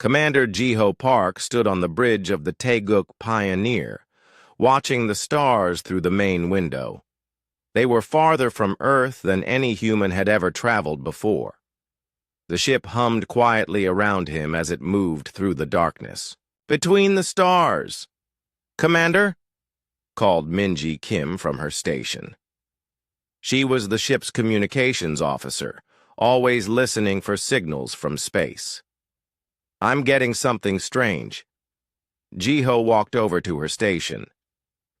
Commander Jiho Park stood on the bridge of the Taeguk Pioneer, watching the stars through the main window. They were farther from Earth than any human had ever traveled before. The ship hummed quietly around him as it moved through the darkness. "Between the stars!" "Commander?" called Minji Kim from her station. She was the ship's communications officer, always listening for signals from space. "I'm getting something strange." Jiho walked over to her station.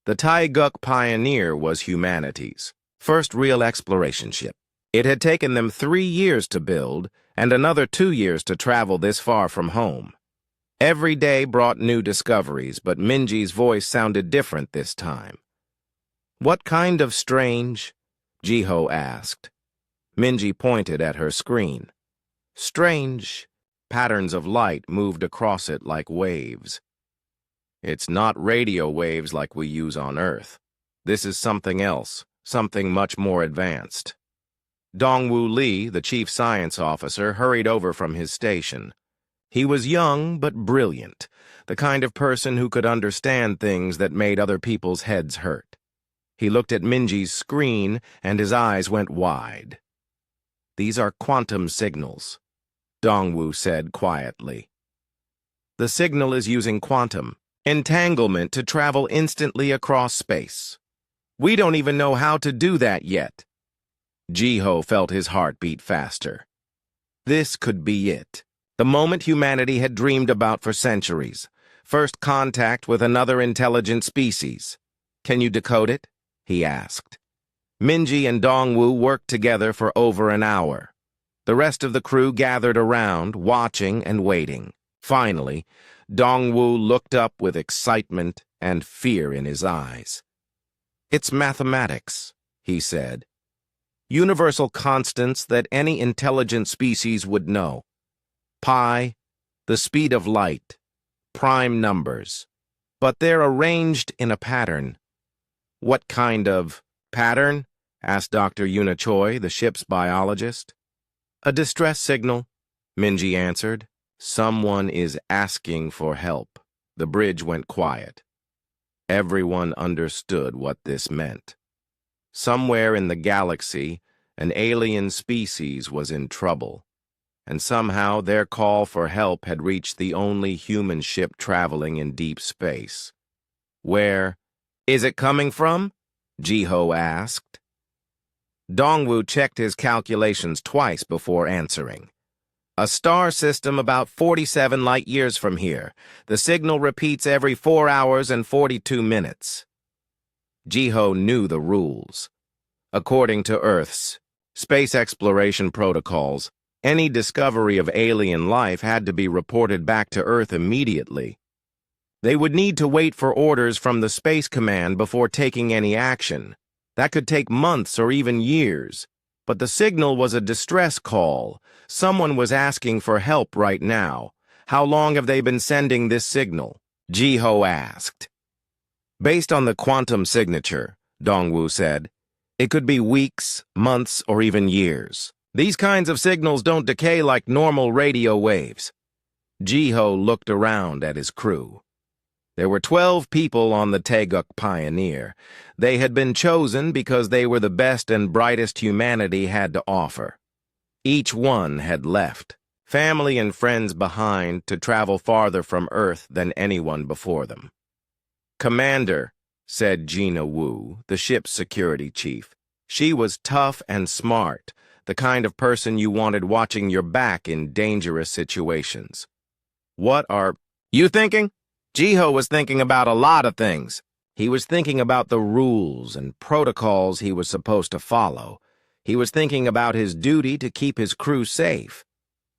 The Taeguk Pioneer was humanity's first real exploration ship. It had taken them 3 years to build and another 2 years to travel this far from home. Every day brought new discoveries, but Minji's voice sounded different this time. "What kind of strange?" Jiho asked. Minji pointed at her screen. "Strange." Patterns of light moved across it like waves. "It's not radio waves like we use on Earth. This is something else, something much more advanced." Dongwoo Lee, the chief science officer, hurried over from his station. He was young but brilliant, the kind of person who could understand things that made other people's heads hurt. He looked at Minji's screen and his eyes went wide. "These are quantum signals," Dongwoo said quietly. "The signal is using quantum entanglement to travel instantly across space. We don't even know how to do that yet." Jiho felt his heart beat faster. This could be it. The moment humanity had dreamed about for centuries. First contact with another intelligent species. "Can you decode it?" he asked. Minji and Dongwoo worked together for over an hour. The rest of the crew gathered around, watching and waiting. Finally, Dongwoo looked up with excitement and fear in his eyes. "It's mathematics," he said. "Universal constants that any intelligent species would know. Pi, the speed of light, prime numbers. But they're arranged in a pattern." "What kind of pattern?" asked Dr. Yuna Choi, the ship's biologist. "A distress signal," Minji answered. "Someone is asking for help." The bridge went quiet. Everyone understood what this meant. Somewhere in the galaxy, an alien species was in trouble, and somehow their call for help had reached the only human ship traveling in deep space. "Where is it coming from?" Jiho asked. Dongwoo checked his calculations twice before answering. "A star system about 47 light-years from here. The signal repeats every 4 hours and 42 minutes. Jiho knew the rules. According to Earth's space exploration protocols, any discovery of alien life had to be reported back to Earth immediately. They would need to wait for orders from the Space Command before taking any action. That could take months or even years. But the signal was a distress call. Someone was asking for help right now. "How long have they been sending this signal?" Jiho asked. "Based on the quantum signature," Dongwoo said, "it could be weeks, months, or even years. These kinds of signals don't decay like normal radio waves." Jiho looked around at his crew. There were 12 people on the Taeguk Pioneer. They had been chosen because they were the best and brightest humanity had to offer. Each one had left, family and friends behind, to travel farther from Earth than anyone before them. "Commander," said Gina Wu, the ship's security chief. She was tough and smart, the kind of person you wanted watching your back in dangerous situations. "What are you thinking?" Jiho was thinking about a lot of things. He was thinking about the rules and protocols he was supposed to follow. He was thinking about his duty to keep his crew safe.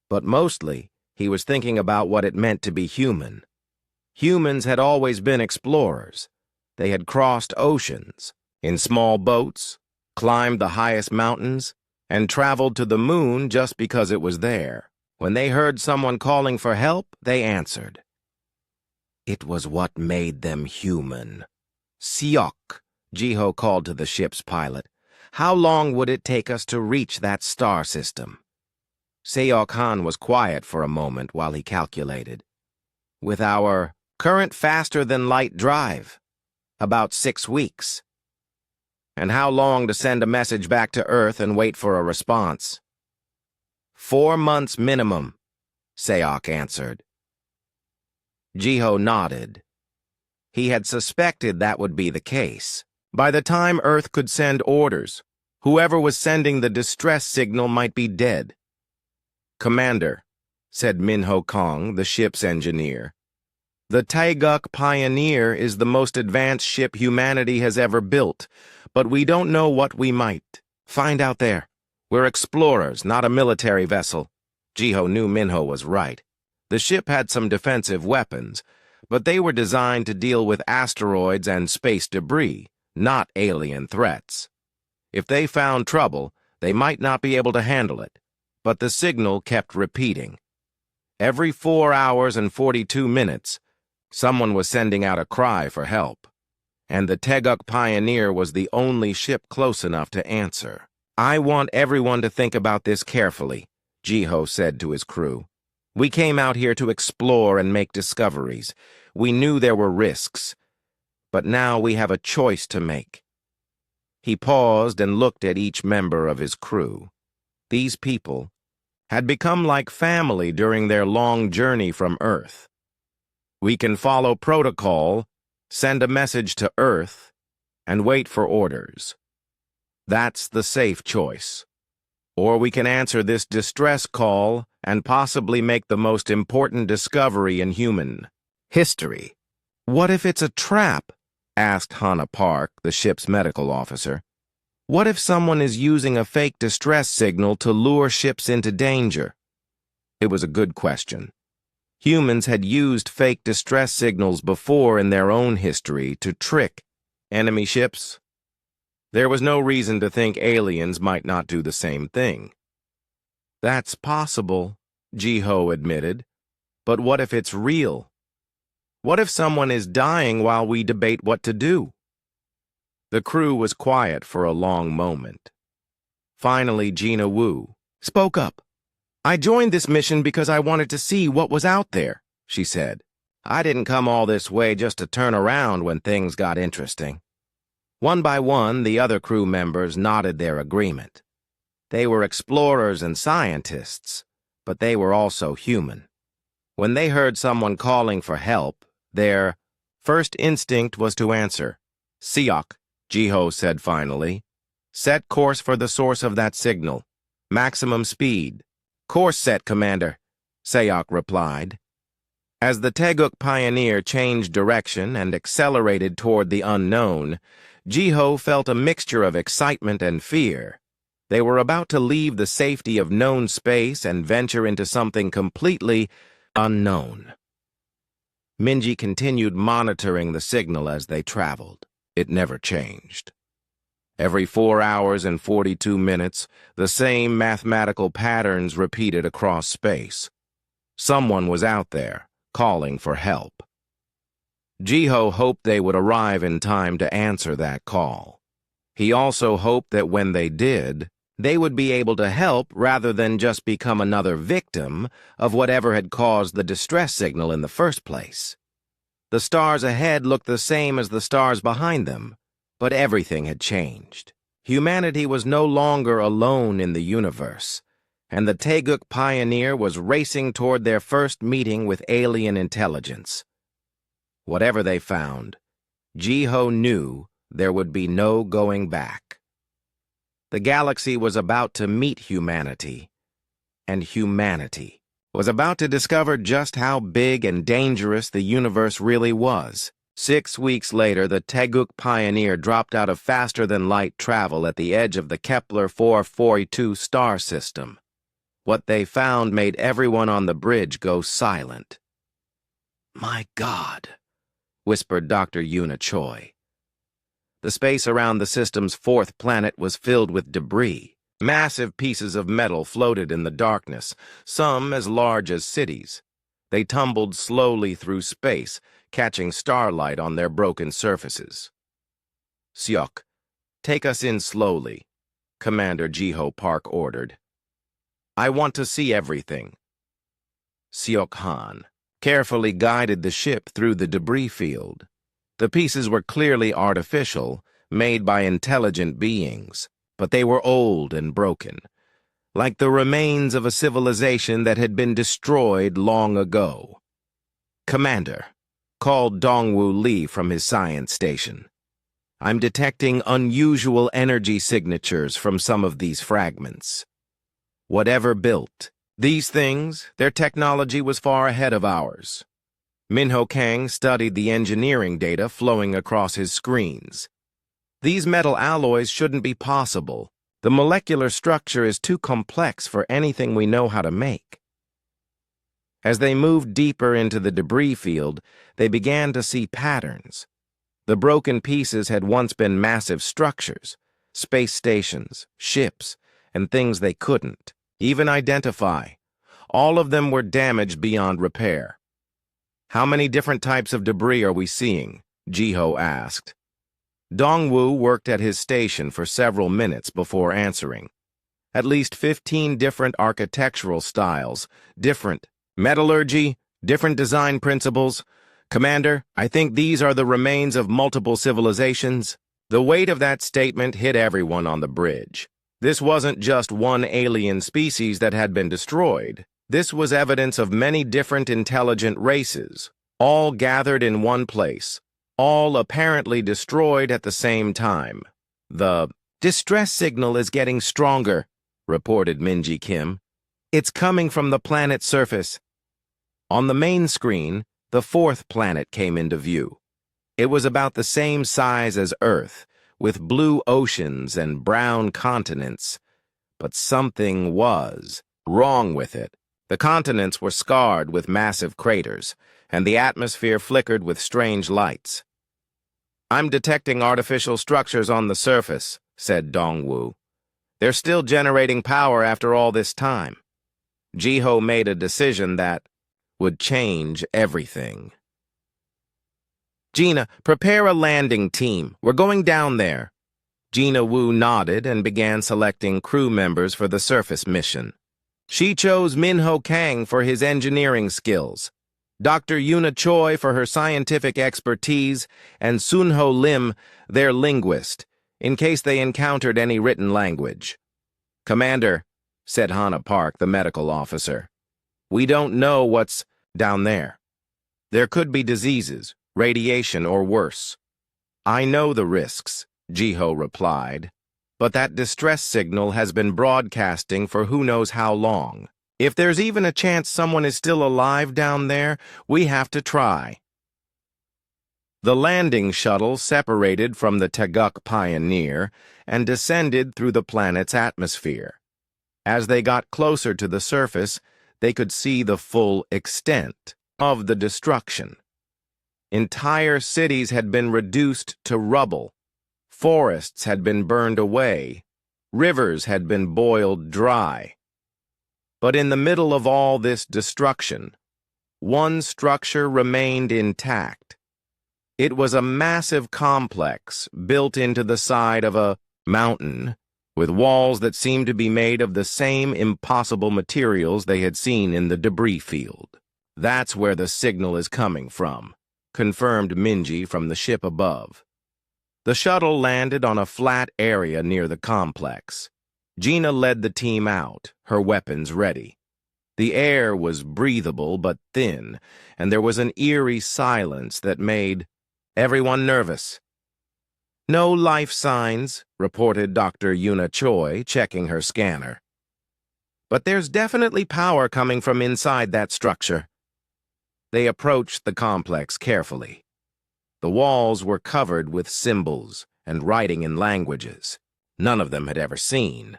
But mostly, he was thinking about what it meant to be human. Humans had always been explorers. They had crossed oceans, in small boats, climbed the highest mountains, and traveled to the moon just because it was there. When they heard someone calling for help, they answered. It was what made them human. "Seok," Jiho called to the ship's pilot. "How long would it take us to reach that star system?" Seo Khan was quiet for a moment while he calculated. With our current faster-than-light drive, about 6 weeks. And how long to send a message back to Earth and wait for a response? 4 months minimum, Seok answered. Jiho nodded. He had suspected that would be the case. By the time Earth could send orders, whoever was sending the distress signal might be dead. Commander, said Minho Kong, the ship's engineer, the Taeguk Pioneer is the most advanced ship humanity has ever built, but we don't know what we might find out there. We're explorers, not a military vessel. Jiho knew Minho was right. The ship had some defensive weapons, but they were designed to deal with asteroids and space debris, not alien threats. If they found trouble, they might not be able to handle it, but the signal kept repeating. Every 4 hours and 42 minutes, someone was sending out a cry for help, and the Taeguk Pioneer was the only ship close enough to answer. I want everyone to think about this carefully, Jiho said to his crew. We came out here to explore and make discoveries. We knew there were risks, but now we have a choice to make. He paused and looked at each member of his crew. These people had become like family during their long journey from Earth. We can follow protocol, send a message to Earth, and wait for orders. That's the safe choice. Or we can answer this distress call and possibly make the most important discovery in human history. What if it's a trap? Asked Hannah Park, the ship's medical officer. What if someone is using a fake distress signal to lure ships into danger? It was a good question. Humans had used fake distress signals before in their own history to trick enemy ships. There was no reason to think aliens might not do the same thing. That's possible, Jiho admitted. But what if it's real? What if someone is dying while we debate what to do? The crew was quiet for a long moment. Finally, Gina Wu spoke up. I joined this mission because I wanted to see what was out there, she said. I didn't come all this way just to turn around when things got interesting. One by one, the other crew members nodded their agreement. They were explorers and scientists, but they were also human. When they heard someone calling for help, their first instinct was to answer. Seok, Jiho said finally. Set course for the source of that signal. Maximum speed. Course set, Commander, Seok replied. As the Taeguk Pioneer changed direction and accelerated toward the unknown, Jiho felt a mixture of excitement and fear. They were about to leave the safety of known space and venture into something completely unknown. Minji continued monitoring the signal as they traveled. It never changed. Every 4 hours and 42 minutes, the same mathematical patterns repeated across space. Someone was out there, calling for help. Jiho hoped they would arrive in time to answer that call. He also hoped that when they did, they would be able to help rather than just become another victim of whatever had caused the distress signal in the first place. The stars ahead looked the same as the stars behind them, but everything had changed. Humanity was no longer alone in the universe, and the Taeguk Pioneer was racing toward their first meeting with alien intelligence. Whatever they found, Jiho knew there would be no going back. The galaxy was about to meet humanity, and humanity was about to discover just how big and dangerous the universe really was. 6 weeks later, the Taeguk Pioneer dropped out of faster-than-light travel at the edge of the Kepler 442 star system. What they found made everyone on the bridge go silent. My God, whispered Dr. Yuna Choi. The space around the system's fourth planet was filled with debris. Massive pieces of metal floated in the darkness, some as large as cities. They tumbled slowly through space, catching starlight on their broken surfaces. Seok, take us in slowly, Commander Jiho Park ordered. I want to see everything. Seok-han carefully guided the ship through the debris field. The pieces were clearly artificial, made by intelligent beings, but they were old and broken, like the remains of a civilization that had been destroyed long ago. Commander, called Dongwu Li from his science station. I'm detecting unusual energy signatures from some of these fragments. Whatever built these things, their technology was far ahead of ours. Minho Kang studied the engineering data flowing across his screens. These metal alloys shouldn't be possible. The molecular structure is too complex for anything we know how to make. As they moved deeper into the debris field, they began to see patterns. The broken pieces had once been massive structures, space stations, ships, and things they couldn't even identify. All of them were damaged beyond repair. How many different types of debris are we seeing? Jiho asked. Dongwu worked at his station for several minutes before answering. At least 15 different architectural styles, different metallurgy, different design principles. Commander, I think these are the remains of multiple civilizations. The weight of that statement hit everyone on the bridge. This wasn't just one alien species that had been destroyed. This was evidence of many different intelligent races, all gathered in one place, all apparently destroyed at the same time. The distress signal is getting stronger, reported Minji Kim. It's coming from the planet's surface. On the main screen, the fourth planet came into view. It was about the same size as Earth, with blue oceans and brown continents. But something was wrong with it. The continents were scarred with massive craters, and the atmosphere flickered with strange lights. I'm detecting artificial structures on the surface, said Dongwu. They're still generating power after all this time. Jiho made a decision that would change everything. Gina, prepare a landing team. We're going down there. Gina Wu nodded and began selecting crew members for the surface mission. She chose Minho Kang for his engineering skills, Dr. Yuna Choi for her scientific expertise, and Sunho Lim, their linguist, in case they encountered any written language. Commander, said Hana Park, the medical officer, we don't know what's down there. There could be diseases, radiation, or worse. I know the risks, Jiho replied, but that distress signal has been broadcasting for who knows how long. If there's even a chance someone is still alive down there, we have to try. The landing shuttle separated from the Teguk Pioneer and descended through the planet's atmosphere. As they got closer to the surface, they could see the full extent of the destruction. Entire cities had been reduced to rubble. Forests had been burned away. Rivers had been boiled dry. But in the middle of all this destruction, one structure remained intact. It was a massive complex built into the side of a mountain, with walls that seemed to be made of the same impossible materials they had seen in the debris field. That's where the signal is coming from, confirmed Minji from the ship above. The shuttle landed on a flat area near the complex. Gina led the team out, her weapons ready. The air was breathable but thin, and there was an eerie silence that made everyone nervous. No life signs, reported Dr. Yuna Choi, checking her scanner. But there's definitely power coming from inside that structure. They approached the complex carefully. The walls were covered with symbols and writing in languages none of them had ever seen.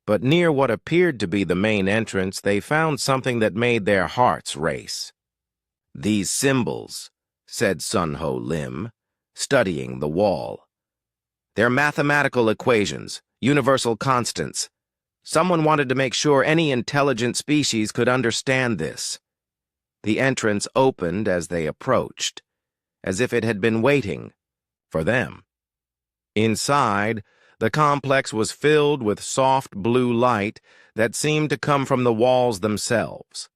But near what appeared to be the main entrance, they found something that made their hearts race. These symbols, said Sunho Lim, studying the wall. They're mathematical equations, universal constants. Someone wanted to make sure any intelligent species could understand this. The entrance opened as they approached, as if it had been waiting for them. Inside, The complex was filled with soft blue light that seemed to come from the walls themselves.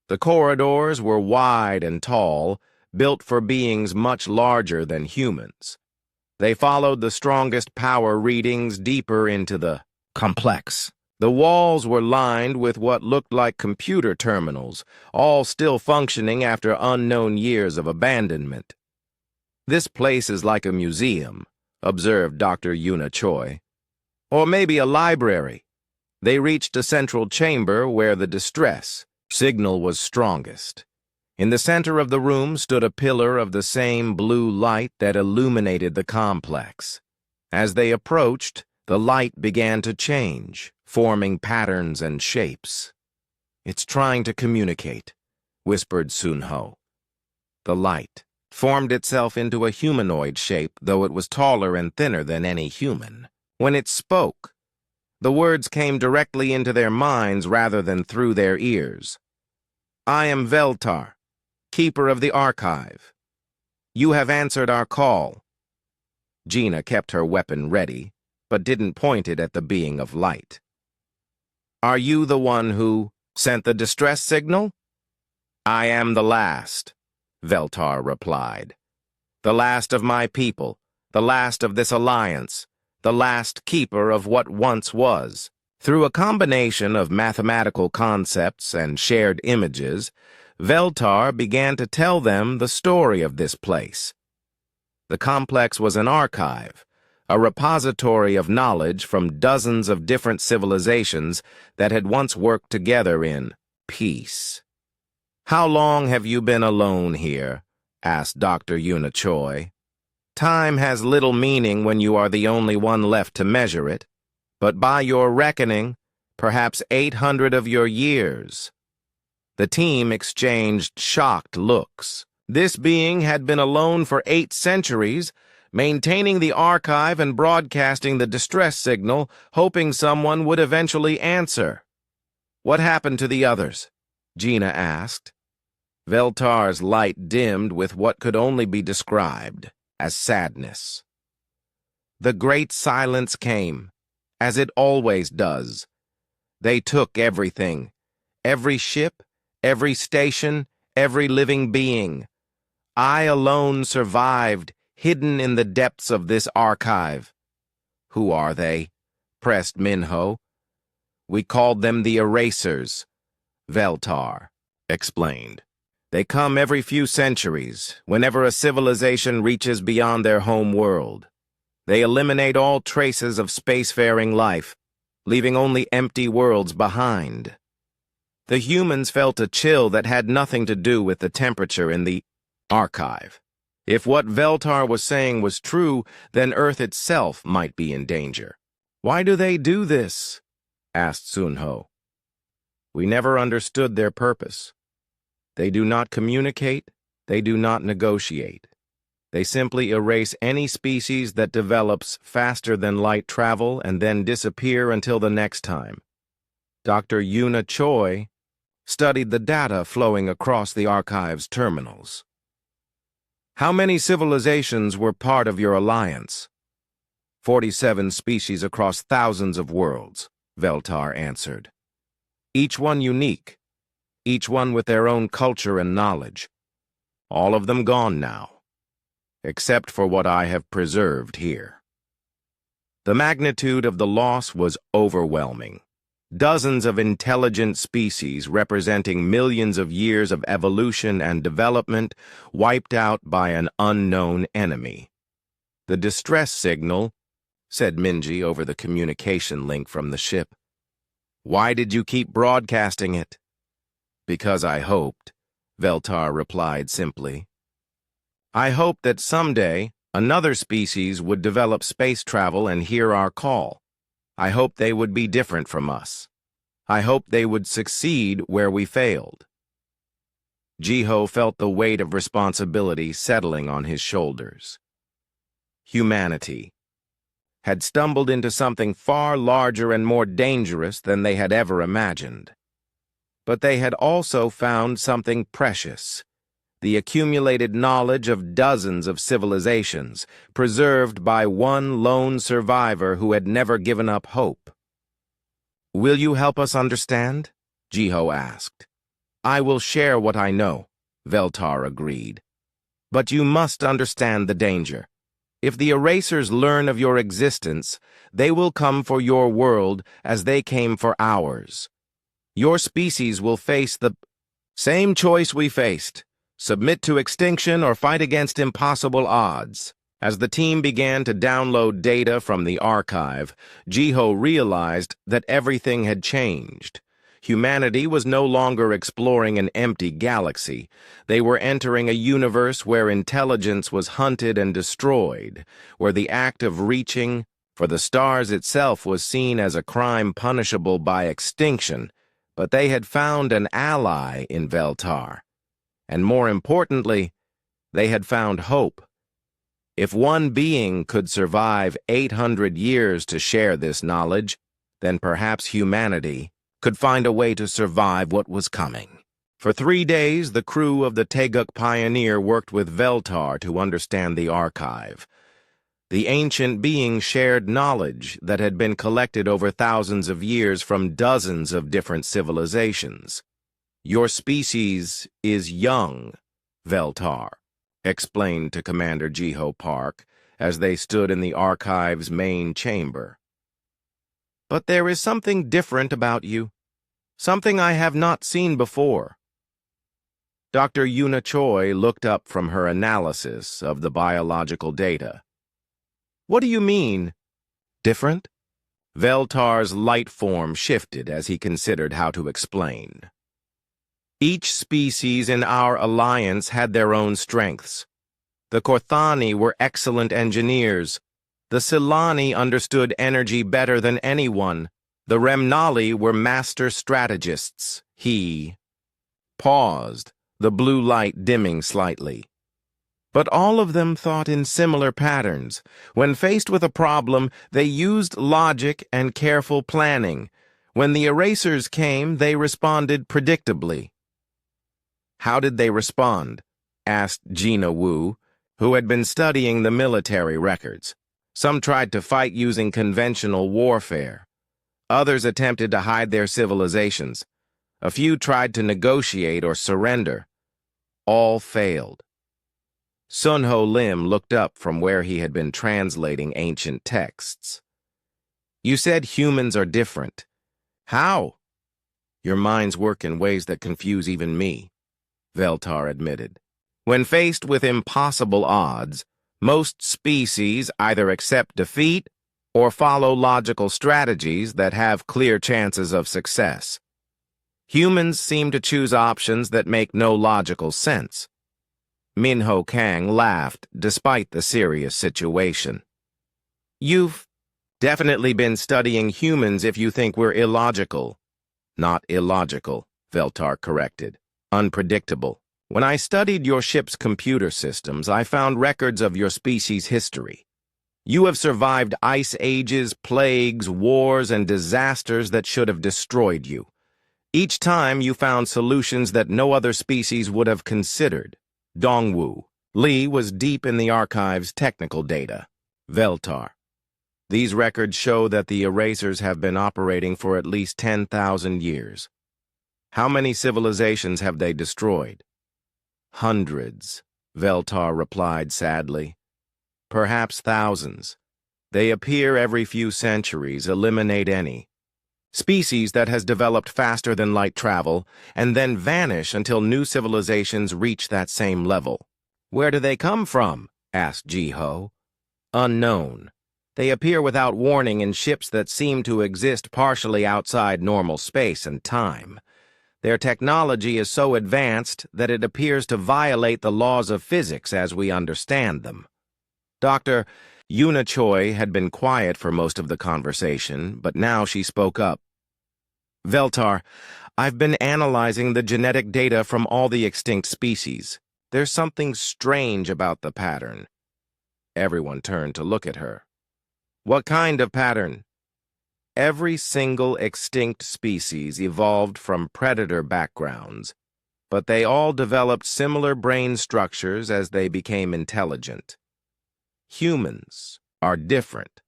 The corridors were wide and tall, built for beings much larger than humans. They followed the strongest power readings deeper into the complex. The walls were lined with what looked like computer terminals, all still functioning after unknown years of abandonment. "This place is like a museum," observed Dr. Yuna Choi. "Or maybe a library." They reached a central chamber where the distress signal was strongest. In the center of the room stood a pillar of the same blue light that illuminated the complex. As they approached, the light began to change, forming patterns and shapes. "It's trying to communicate," whispered Sunho. The light formed itself into a humanoid shape, though it was taller and thinner than any human. When it spoke, the words came directly into their minds rather than through their ears. "I am Veltar, keeper of the archive. You have answered our call." Gina kept her weapon ready, but didn't point it at the being of light. "Are you the one who sent the distress signal?" "I am the last," Veltar replied. "The last of my people, the last of this alliance, the last keeper of what once was." Through a combination of mathematical concepts and shared images, Veltar began to tell them the story of this place. The complex was an archive, a repository of knowledge from dozens of different civilizations that had once worked together in peace. "How long have you been alone here?" asked Dr. Yuna Choi. "Time has little meaning when you are the only one left to measure it, but by your reckoning, perhaps 800 of your years." The team exchanged shocked looks. This being had been alone for 8 centuries, maintaining the archive and broadcasting the distress signal, hoping someone would eventually answer. "What happened to the others?" Gina asked. Veltar's light dimmed with what could only be described as sadness. "The great silence came, as it always does. They took everything, every ship, every station, every living being. I alone survived, hidden in the depths of this archive." "Who are they?" pressed Minho. "We called them the Erasers," Veltar explained. "They come every few centuries, whenever a civilization reaches beyond their home world. They eliminate all traces of spacefaring life, leaving only empty worlds behind." The humans felt a chill that had nothing to do with the temperature in the archive. If what Veltar was saying was true, then Earth itself might be in danger. "Why do they do this?" asked Sunho. "We never understood their purpose. They do not communicate, they do not negotiate. They simply erase any species that develops faster than light travel and then disappear until the next time." Dr. Yuna Choi studied the data flowing across the archive's terminals. "How many civilizations were part of your alliance?" 47 species across thousands of worlds, Veltar answered. "Each one unique, each one with their own culture and knowledge. All of them gone now, except for what I have preserved here." The magnitude of the loss was overwhelming. Dozens of intelligent species representing millions of years of evolution and development wiped out by an unknown enemy. "The distress signal," said Minji over the communication link from the ship. "Why did you keep broadcasting it?" "Because I hoped," Veltar replied simply. "I hoped that someday another species would develop space travel and hear our call. I hoped they would be different from us. I hoped they would succeed where we failed." Jiho felt the weight of responsibility settling on his shoulders. Humanity had stumbled into something far larger and more dangerous than they had ever imagined. But they had also found something precious, the accumulated knowledge of dozens of civilizations, preserved by one lone survivor who had never given up hope. "Will you help us understand?" Jiho asked. "I will share what I know," Veltar agreed. "But you must understand the danger. If the erasers learn of your existence, they will come for your world as they came for ours. Your species will face the same choice we faced: submit to extinction or fight against impossible odds." As the team began to download data from the archive, Jiho realized that everything had changed. Humanity was no longer exploring an empty galaxy. They were entering a universe where intelligence was hunted and destroyed, where the act of reaching for the stars itself was seen as a crime punishable by extinction. But they had found an ally in Veltar. And more importantly, they had found hope. If one being could survive 800 years to share this knowledge, then perhaps humanity could find a way to survive what was coming. For 3 days, the crew of the Teguk Pioneer worked with Veltar to understand the archive. The ancient being shared knowledge that had been collected over thousands of years from dozens of different civilizations. "Your species is young," Veltar explained to Commander Jiho Park as they stood in the archive's main chamber. "But there is something different about you. Something I have not seen before." Dr. Yuna Choi looked up from her analysis of the biological data. "What do you mean, different?" Veltar's light form shifted as he considered how to explain. "Each species in our alliance had their own strengths. The Korthani were excellent engineers. The Silani understood energy better than anyone. The Remnali were master strategists." He paused, the blue light dimming slightly. "But all of them thought in similar patterns. When faced with a problem, they used logic and careful planning. When the erasers came, they responded predictably." "How did they respond?" asked Gina Wu, who had been studying the military records. "Some tried to fight using conventional warfare. Others attempted to hide their civilizations. A few tried to negotiate or surrender. All failed." Sunho Lim looked up from where he had been translating ancient texts. "You said humans are different. How?" "Your minds work in ways that confuse even me," Veltar admitted. "When faced with impossible odds, most species either accept defeat or follow logical strategies that have clear chances of success. Humans seem to choose options that make no logical sense." Minho Kang laughed despite the serious situation. "You've definitely been studying humans if you think we're illogical." "Not illogical," Veltar corrected. "Unpredictable. When I studied your ship's computer systems, I found records of your species' history. You have survived ice ages, plagues, wars, and disasters that should have destroyed you. Each time you found solutions that no other species would have considered." Dongwu Li was deep in the archive's technical data. "Veltar, these records show that the erasers have been operating for at least 10,000 years. How many civilizations have they destroyed?" "Hundreds," Veltar replied sadly. "Perhaps thousands. They appear every few centuries, eliminate any species that has developed faster than light travel, and then vanish until new civilizations reach that same level." "Where do they come from?" asked Jiho. "Unknown. They appear without warning in ships that seem to exist partially outside normal space and time. Their technology is so advanced that it appears to violate the laws of physics as we understand them." Dr. Yuna Choi had been quiet for most of the conversation, but now she spoke up. "Veltar, I've been analyzing the genetic data from all the extinct species. There's something strange about the pattern." Everyone turned to look at her. "What kind of pattern?" "Every single extinct species evolved from predator backgrounds. but they all developed similar brain structures as they became intelligent. Humans are different.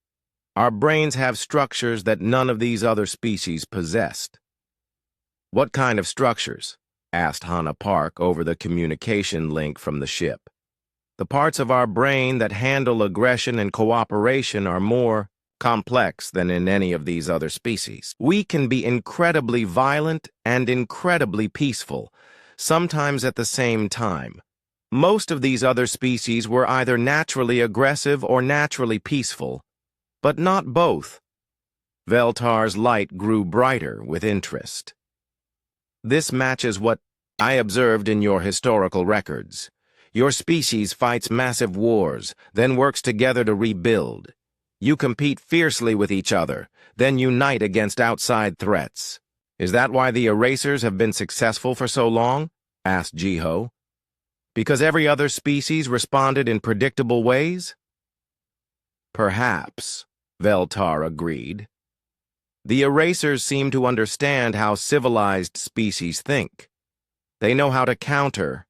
Our brains have structures that none of these other species possessed. What kind of structures? Asked Hannah Park over the communication link from the ship. The parts of our brain that handle aggression and cooperation are more complex than in any of these other species. We can be incredibly violent and incredibly peaceful, sometimes at the same time. Most of these other species were either naturally aggressive or naturally peaceful, but not both. Veltar's light grew brighter with interest. This matches what I observed in your historical records. Your species fights massive wars, then works together to rebuild. You compete fiercely with each other, then unite against outside threats. Is that why the erasers have been successful for so long? Asked Jiho. Because every other species responded in predictable ways? Perhaps, Veltar agreed. The erasers seem to understand how civilized species think. They know how to counter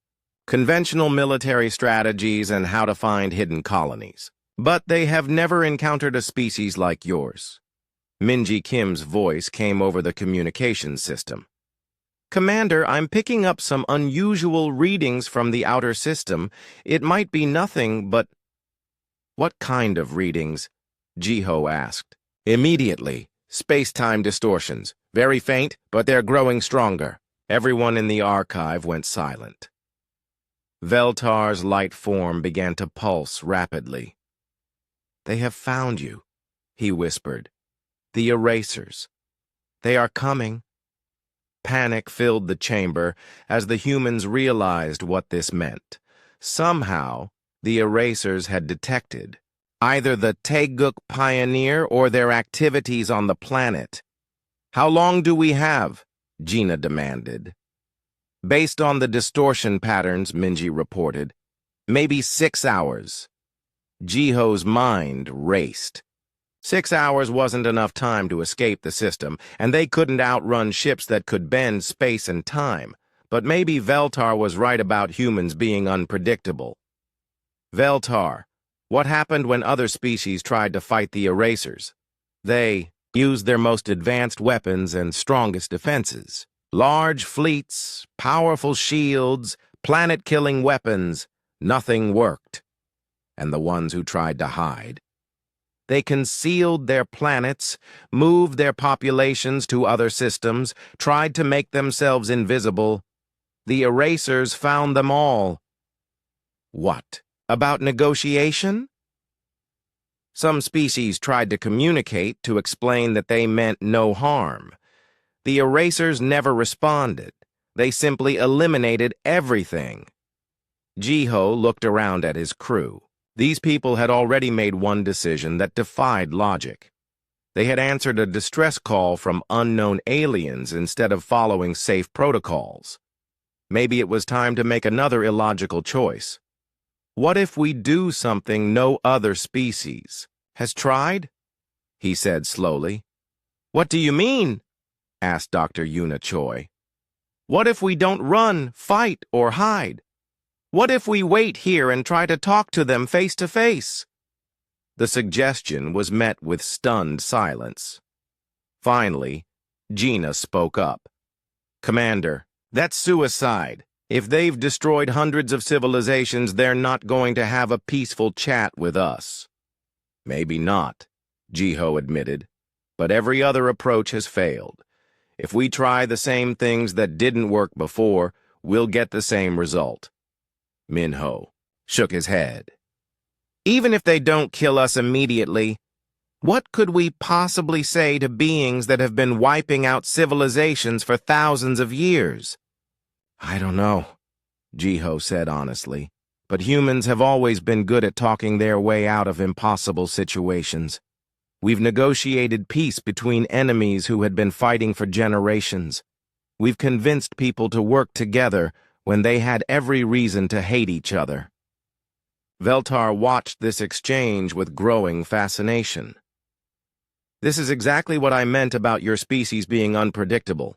conventional military strategies and how to find hidden colonies. But they have never encountered a species like yours. Minji Kim's voice came over the communication system. Commander, I'm picking up some unusual readings from the outer system. It might be nothing, but... What kind of readings? Jiho asked. Immediately. Space-time distortions. Very faint, but they're growing stronger. Everyone in the archive went silent. Veltar's light form began to pulse rapidly. They have found you, he whispered. The erasers. They are coming. Panic filled the chamber as the humans realized what this meant. Somehow, the erasers had detected either the Taeguk pioneer or their activities on the planet. How long do we have? Gina demanded. Based on the distortion patterns, Minji reported, maybe 6 hours. Jiho's mind raced. 6 hours wasn't enough time to escape the system, and they couldn't outrun ships that could bend space and time. But maybe Veltar was right about humans being unpredictable. Veltar, what happened when other species tried to fight the erasers? They used their most advanced weapons and strongest defenses. Large fleets, powerful shields, planet-killing weapons. Nothing worked. And the ones who tried to hide. They concealed their planets, moved their populations to other systems, tried to make themselves invisible. The erasers found them all. What? About negotiation? Some species tried to communicate to explain that they meant no harm. The erasers never responded. They simply eliminated everything. Jiho looked around at his crew. These people had already made one decision that defied logic. They had answered a distress call from unknown aliens instead of following safe protocols. Maybe it was time to make another illogical choice. What if we do something no other species has tried? He said slowly. What do you mean? Asked Dr. Yuna Choi. What if we don't run, fight, or hide? What if we wait here and try to talk to them face to face? The suggestion was met with stunned silence. Finally, Gina spoke up. Commander, that's suicide. If they've destroyed hundreds of civilizations, they're not going to have a peaceful chat with us. Maybe not, Jiho admitted, but every other approach has failed. If we try the same things that didn't work before, we'll get the same result. Minho shook his head. Even if they don't kill us immediately, what could we possibly say to beings that have been wiping out civilizations for thousands of years? I don't know, Jiho said honestly, but humans have always been good at talking their way out of impossible situations. We've negotiated peace between enemies who had been fighting for generations. We've convinced people to work together when they had every reason to hate each other. Veltar watched this exchange with growing fascination. This is exactly what I meant about your species being unpredictable.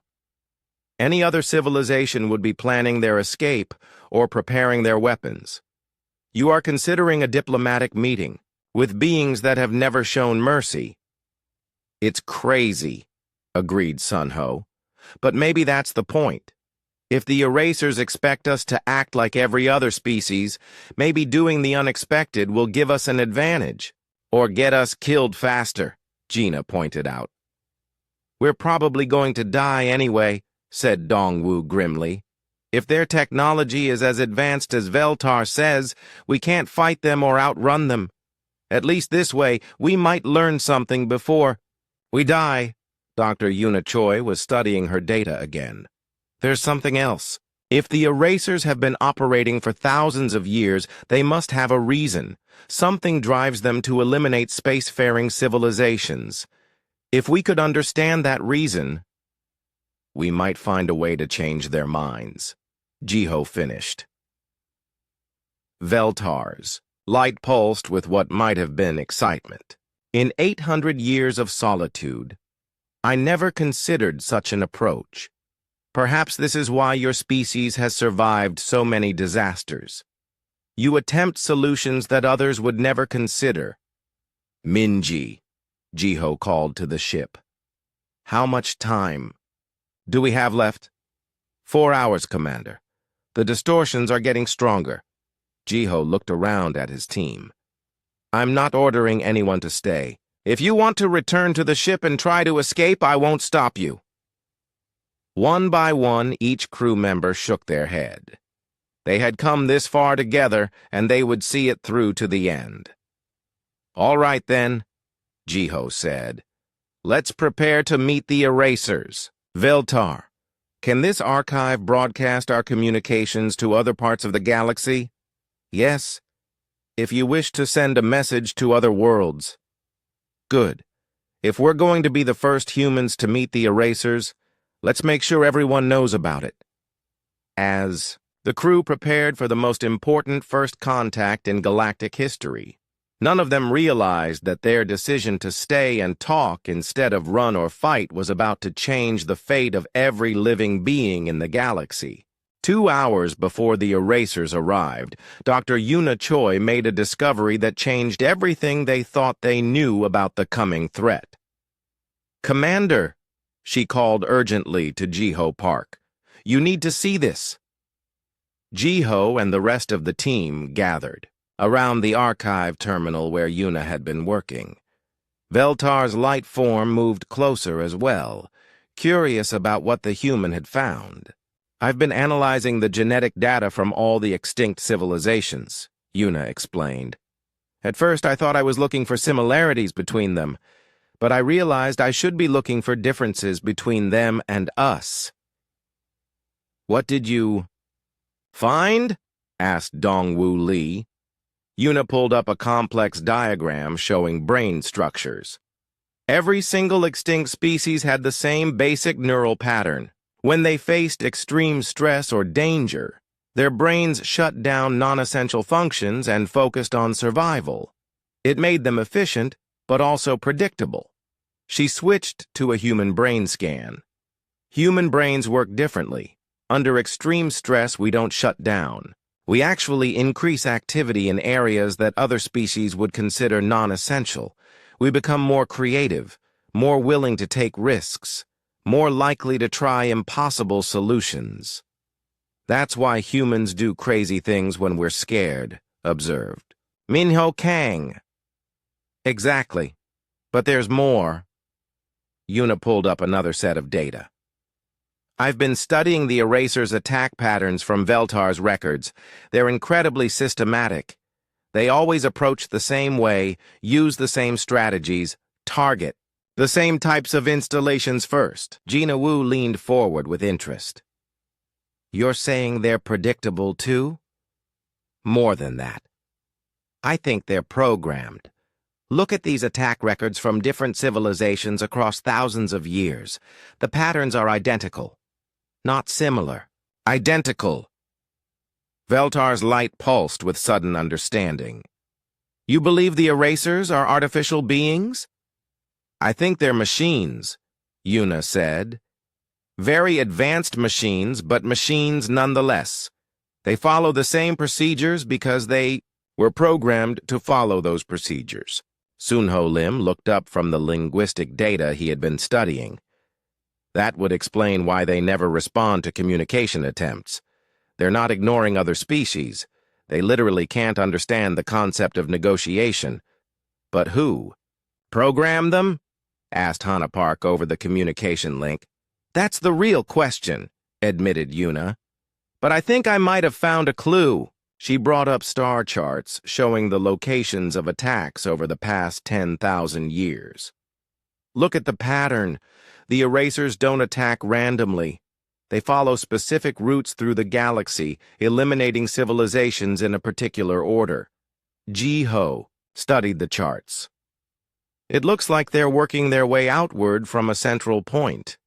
Any other civilization would be planning their escape or preparing their weapons. You are considering a diplomatic meeting with beings that have never shown mercy. It's crazy, agreed Sun Ho. But maybe that's the point. If the erasers expect us to act like every other species, maybe doing the unexpected will give us an advantage, or get us killed faster, Gina pointed out. We're probably going to die anyway, said Dongwu grimly. If their technology is as advanced as Veltar says, we can't fight them or outrun them. At least this way, we might learn something before we die. Dr. Yuna Choi was studying her data again. There's something else. If the erasers have been operating for thousands of years, they must have a reason. Something drives them to eliminate spacefaring civilizations. If we could understand that reason, we might find a way to change their minds. Jiho finished. Veltars, light pulsed with what might have been excitement. In 800 years of solitude, I never considered such an approach. Perhaps this is why your species has survived so many disasters. You attempt solutions that others would never consider. Minji, Jiho called to the ship. How much time do we have left? 4 hours, Commander. The distortions are getting stronger. Jiho looked around at his team. I'm not ordering anyone to stay. If you want to return to the ship and try to escape, I won't stop you. One by one, each crew member shook their head. They had come this far together, and they would see it through to the end. All right, then, Jiho said. Let's prepare to meet the erasers. Veltar, can this archive broadcast our communications to other parts of the galaxy? Yes, if you wish to send a message to other worlds. Good. If we're going to be the first humans to meet the erasers, let's make sure everyone knows about it. As the crew prepared for the most important first contact in galactic history, none of them realized that their decision to stay and talk instead of run or fight was about to change the fate of every living being in the galaxy. 2 hours before the erasers arrived, Dr. Yuna Choi made a discovery that changed everything they thought they knew about the coming threat. Commander, she called urgently to Jiho Park. You need to see this. Jiho and the rest of the team gathered around the archive terminal where Yuna had been working. Veltar's light form moved closer as well, curious about what the human had found. I've been analyzing the genetic data from all the extinct civilizations, Yuna explained. At first I thought I was looking for similarities between them, but I realized I should be looking for differences between them and us. What did you find? Asked Dongwu Li. Yuna pulled up a complex diagram showing brain structures. Every single extinct species had the same basic neural pattern. When they faced extreme stress or danger, their brains shut down non-essential functions and focused on survival. It made them efficient, but also predictable. She switched to a human brain scan. Human brains work differently. Under extreme stress, we don't shut down. We actually increase activity in areas that other species would consider non-essential. We become more creative, more willing to take risks, more likely to try impossible solutions. That's why humans do crazy things when we're scared, observed Minho Kang. Exactly. But there's more. Yuna pulled up another set of data. I've been studying the erasers' attack patterns from Veltar's records. They're incredibly systematic. They always approach the same way, use the same strategies, target the same types of installations first. Gina Wu leaned forward with interest. You're saying they're predictable too? More than that. I think they're programmed. Look at these attack records from different civilizations across thousands of years. The patterns are identical. Not similar. Identical. Veltar's light pulsed with sudden understanding. You believe the erasers are artificial beings? I think they're machines, Yuna said. Very advanced machines, but machines nonetheless. They follow the same procedures because they were programmed to follow those procedures. Sunho Lim looked up from the linguistic data he had been studying. That would explain why they never respond to communication attempts. They're not ignoring other species. They literally can't understand the concept of negotiation. But who? Program them? Asked Hana Park over the communication link. That's the real question, admitted Yuna. But I think I might have found a clue. She brought up star charts showing the locations of attacks over the past 10,000 years. Look at the pattern. The erasers don't attack randomly. They follow specific routes through the galaxy, eliminating civilizations in a particular order. Jiho studied the charts. It looks like they're working their way outward from a central point.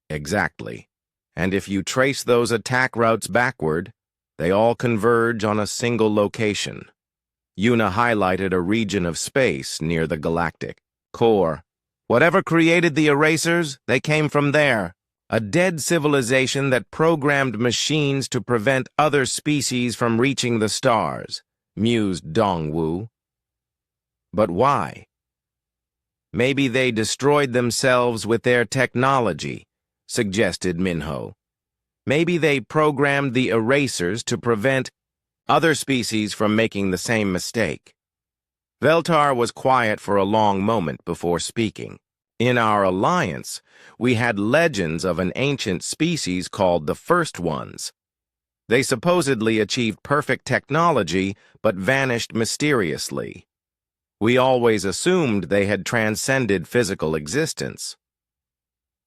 Exactly. And if you trace those attack routes backward, they all converge on a single location. Yuna highlighted a region of space near the galactic core. Whatever created the erasers, they came from there. A dead civilization that programmed machines to prevent other species from reaching the stars, mused Dongwu. But why? Maybe they destroyed themselves with their technology, suggested Minho. Maybe they programmed the erasers to prevent other species from making the same mistake. Veltar was quiet for a long moment before speaking. In our alliance, we had legends of an ancient species called the First Ones. They supposedly achieved perfect technology, but vanished mysteriously. We always assumed they had transcended physical existence.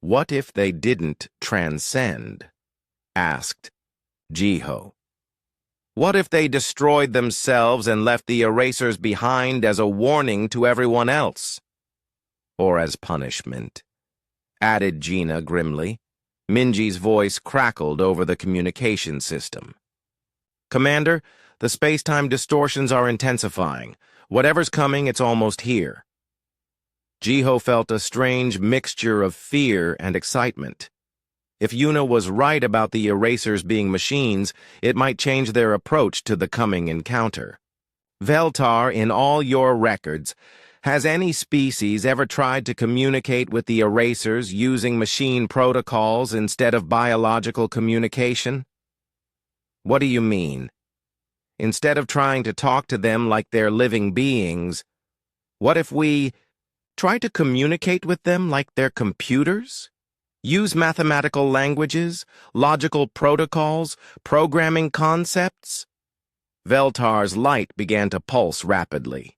What if they didn't transcend? Asked Jiho. What if they destroyed themselves and left the erasers behind as a warning to everyone else? Or as punishment, added Gina grimly. Minji's voice crackled over the communication system. Commander, the space-time distortions are intensifying. Whatever's coming, it's almost here. Jiho felt a strange mixture of fear and excitement. If Yuna was right about the erasers being machines, it might change their approach to the coming encounter. Veltar, in all your records, has any species ever tried to communicate with the erasers using machine protocols instead of biological communication? What do you mean? Instead of trying to talk to them like they're living beings, what if we try to communicate with them like they're computers? Use mathematical languages, logical protocols, programming concepts? Veltar's light began to pulse rapidly.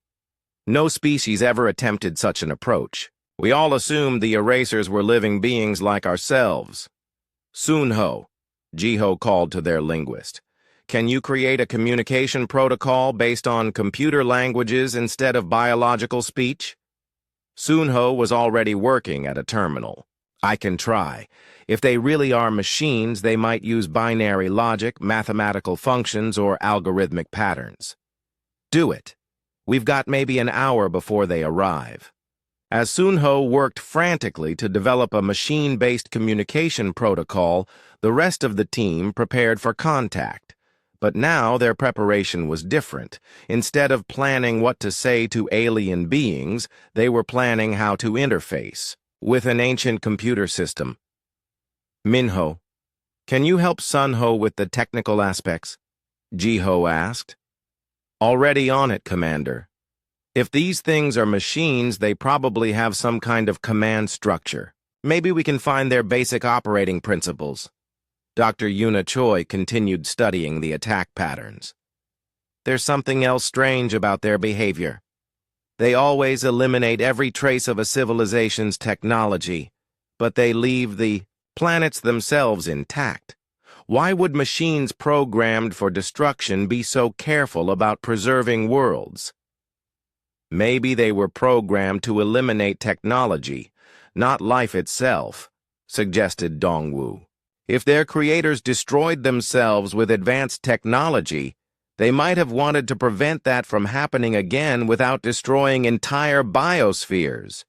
No species ever attempted such an approach. We all assumed the erasers were living beings like ourselves. Sunho, Jiho called to their linguist. Can you create a communication protocol based on computer languages instead of biological speech? Sunho was already working at a terminal. I can try. If they really are machines, they might use binary logic, mathematical functions, or algorithmic patterns. Do it. We've got maybe an hour before they arrive. As Sunho worked frantically to develop a machine-based communication protocol, the rest of the team prepared for contact. But now their preparation was different. Instead of planning what to say to alien beings, they were planning how to interface with an ancient computer system. Minho, can you help Sunho with the technical aspects? Jiho asked. Already on it, Commander. If these things are machines, they probably have some kind of command structure. Maybe we can find their basic operating principles. Dr. Yuna Choi continued studying the attack patterns. There's something else strange about their behavior. They always eliminate every trace of a civilization's technology, but they leave the planets themselves intact. Why would machines programmed for destruction be so careful about preserving worlds? Maybe they were programmed to eliminate technology, not life itself, suggested Dongwu. If their creators destroyed themselves with advanced technology, they might have wanted to prevent that from happening again without destroying entire biospheres.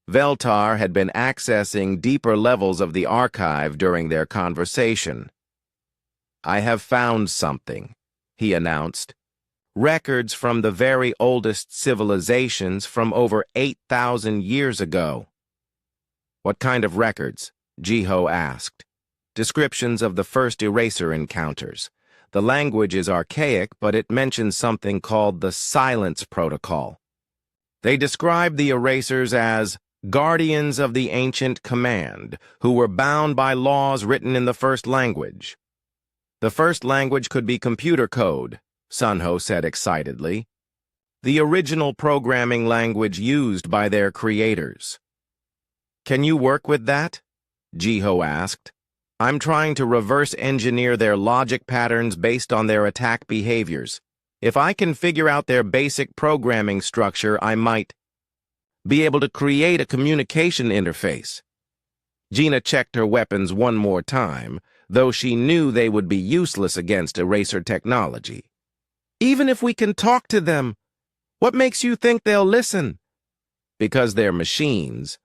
Veltar had been accessing deeper levels of the archive during their conversation. "I have found something," he announced. "Records from the very oldest civilizations from over 8,000 years ago." "What kind of records?" Jiho asked. "Descriptions of the first eraser encounters. The language is archaic, but it mentions something called the Silence Protocol. They describe the erasers as guardians of the ancient command, who were bound by laws written in the first language." "The first language could be computer code," Sunho said excitedly. "The original programming language used by their creators." "Can you work with that?" Jiho asked. "I'm trying to reverse engineer their logic patterns based on their attack behaviors. If I can figure out their basic programming structure, I might be able to create a communication interface." Gina checked her weapons one more time, though she knew they would be useless against eraser technology. "Even if we can talk to them, what makes you think they'll listen?" "Because they're machines,"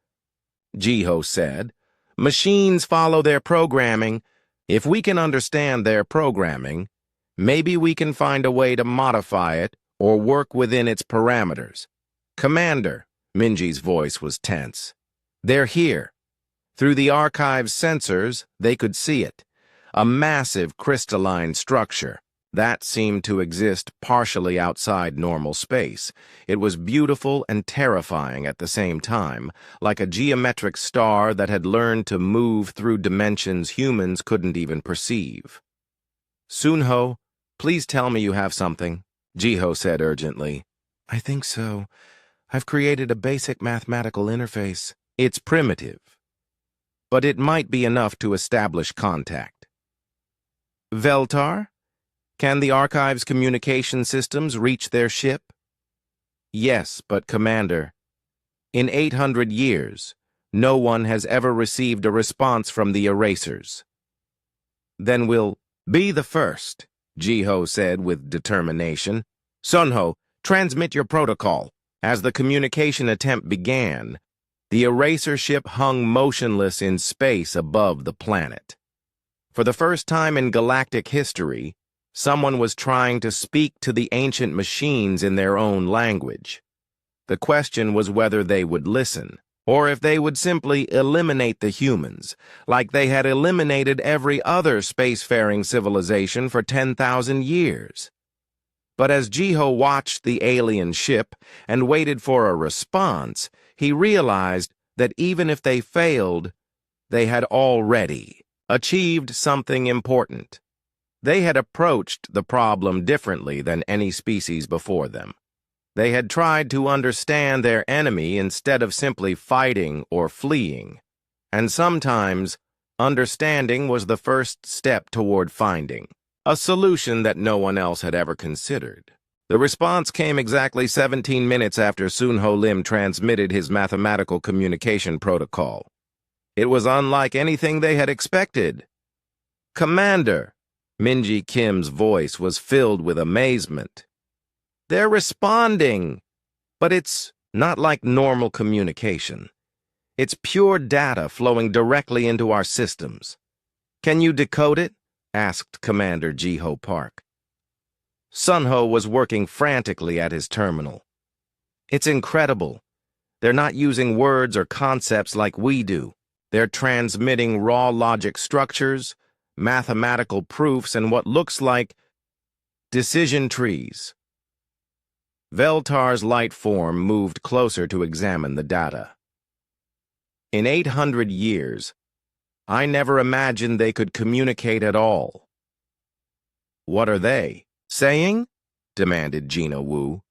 Jiho said. "Machines follow their programming. If we can understand their programming, maybe we can find a way to modify it or work within its parameters." "Commander," Minji's voice was tense. "They're here." Through the archive's sensors, they could see it. A massive crystalline structure that seemed to exist partially outside normal space. It was beautiful and terrifying at the same time, like a geometric star that had learned to move through dimensions humans couldn't even perceive. "Sunho, please tell me you have something," Jiho said urgently. "I think so. I've created a basic mathematical interface. It's primitive, but it might be enough to establish contact." "Veltar? Can the Archive's communication systems reach their ship?" "Yes, but Commander, in 800 years, no one has ever received a response from the erasers." "Then we'll be the first," Jiho said with determination. "Sunho, transmit your protocol." As the communication attempt began, the eraser ship hung motionless in space above the planet. For the first time in galactic history, someone was trying to speak to the ancient machines in their own language. The question was whether they would listen, or if they would simply eliminate the humans, like they had eliminated every other spacefaring civilization for 10,000 years. But as Jiho watched the alien ship and waited for a response, he realized that even if they failed, they had already achieved something important. They had approached the problem differently than any species before them. They had tried to understand their enemy instead of simply fighting or fleeing. And sometimes, understanding was the first step toward finding a solution that no one else had ever considered. The response came exactly 17 minutes after Sunho Lim transmitted his mathematical communication protocol. It was unlike anything they had expected. "Commander," Minji Kim's voice was filled with amazement. "They're responding, but it's not like normal communication. It's pure data flowing directly into our systems. Can you decode it?" asked Commander Jiho Park. Sunho was working frantically at his terminal. "It's incredible. They're not using words or concepts like we do. They're transmitting raw logic structures, mathematical proofs, and what looks like decision trees." Veltar's light form moved closer to examine the data. "In 800 years, I never imagined they could communicate at all." "What are they saying?" demanded Gina Wu.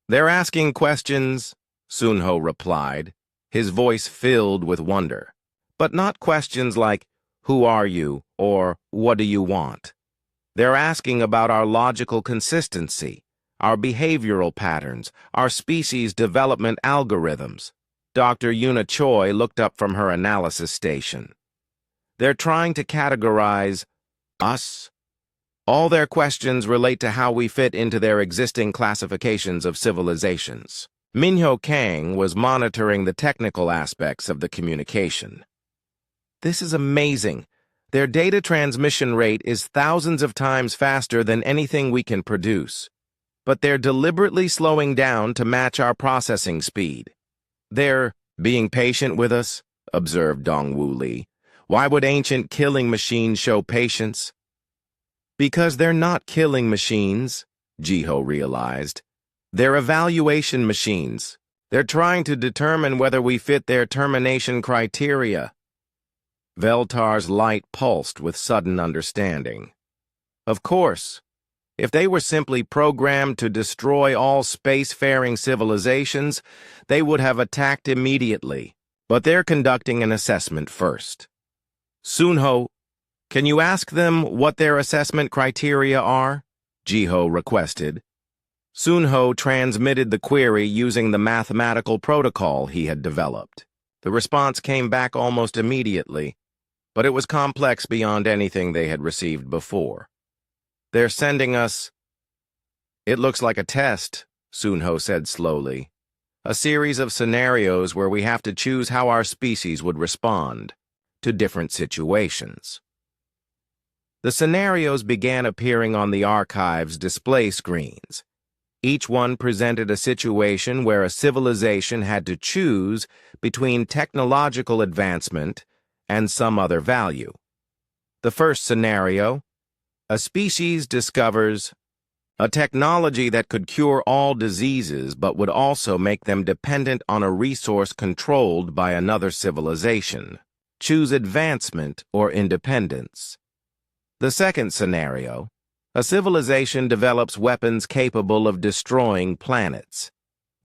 "They're asking questions," Sunho replied, his voice filled with wonder. "But not questions like, 'Who are you?' or 'What do you want?' They're asking about our logical consistency, our behavioral patterns, our species development algorithms." Dr. Yuna Choi looked up from her analysis station. "They're trying to categorize us. All their questions relate to how we fit into their existing classifications of civilizations." Minho Kang was monitoring the technical aspects of the communication. This is amazing. Their data transmission rate is thousands of times faster than anything we can produce. But they're deliberately slowing down to match our processing speed. They're being patient with us, observed Dongwu Li. Why would ancient killing machines show patience? Because they're not killing machines, Jiho realized. They're evaluation machines. They're trying to determine whether we fit their termination criteria. Veltar's light pulsed with sudden understanding. Of course, if they were simply programmed to destroy all spacefaring civilizations, they would have attacked immediately. But they're conducting an assessment first. Sunho, can you ask them what their assessment criteria are? Jiho requested. Sunho transmitted the query using the mathematical protocol he had developed. The response came back almost immediately, but it was complex beyond anything they had received before. They're sending us... It looks like a test, Sunho said slowly. A series of scenarios where we have to choose how our species would respond to different situations. The scenarios began appearing on the archive's display screens. Each one presented a situation where a civilization had to choose between technological advancement and some other value. The first scenario, a species discovers a technology that could cure all diseases but would also make them dependent on a resource controlled by another civilization. Choose advancement or independence. The second scenario, a civilization develops weapons capable of destroying planets.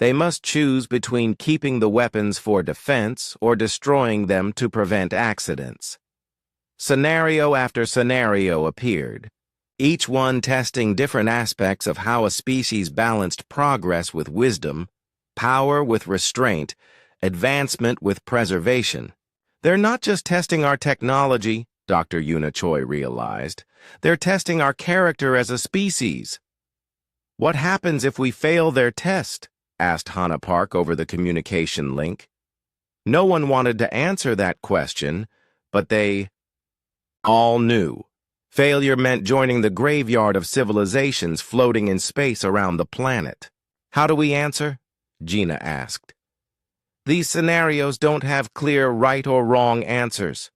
They must choose between keeping the weapons for defense or destroying them to prevent accidents. Scenario after scenario appeared, each one testing different aspects of how a species balanced progress with wisdom, power with restraint, advancement with preservation. They're not just testing our technology, Dr. Yuna Choi realized. They're testing our character as a species. What happens if we fail their test? Asked Hana Park over the communication link. No one wanted to answer that question, but they all knew. Failure meant joining the graveyard of civilizations floating in space around the planet. How do we answer? Gina asked. These scenarios don't have clear right or wrong answers.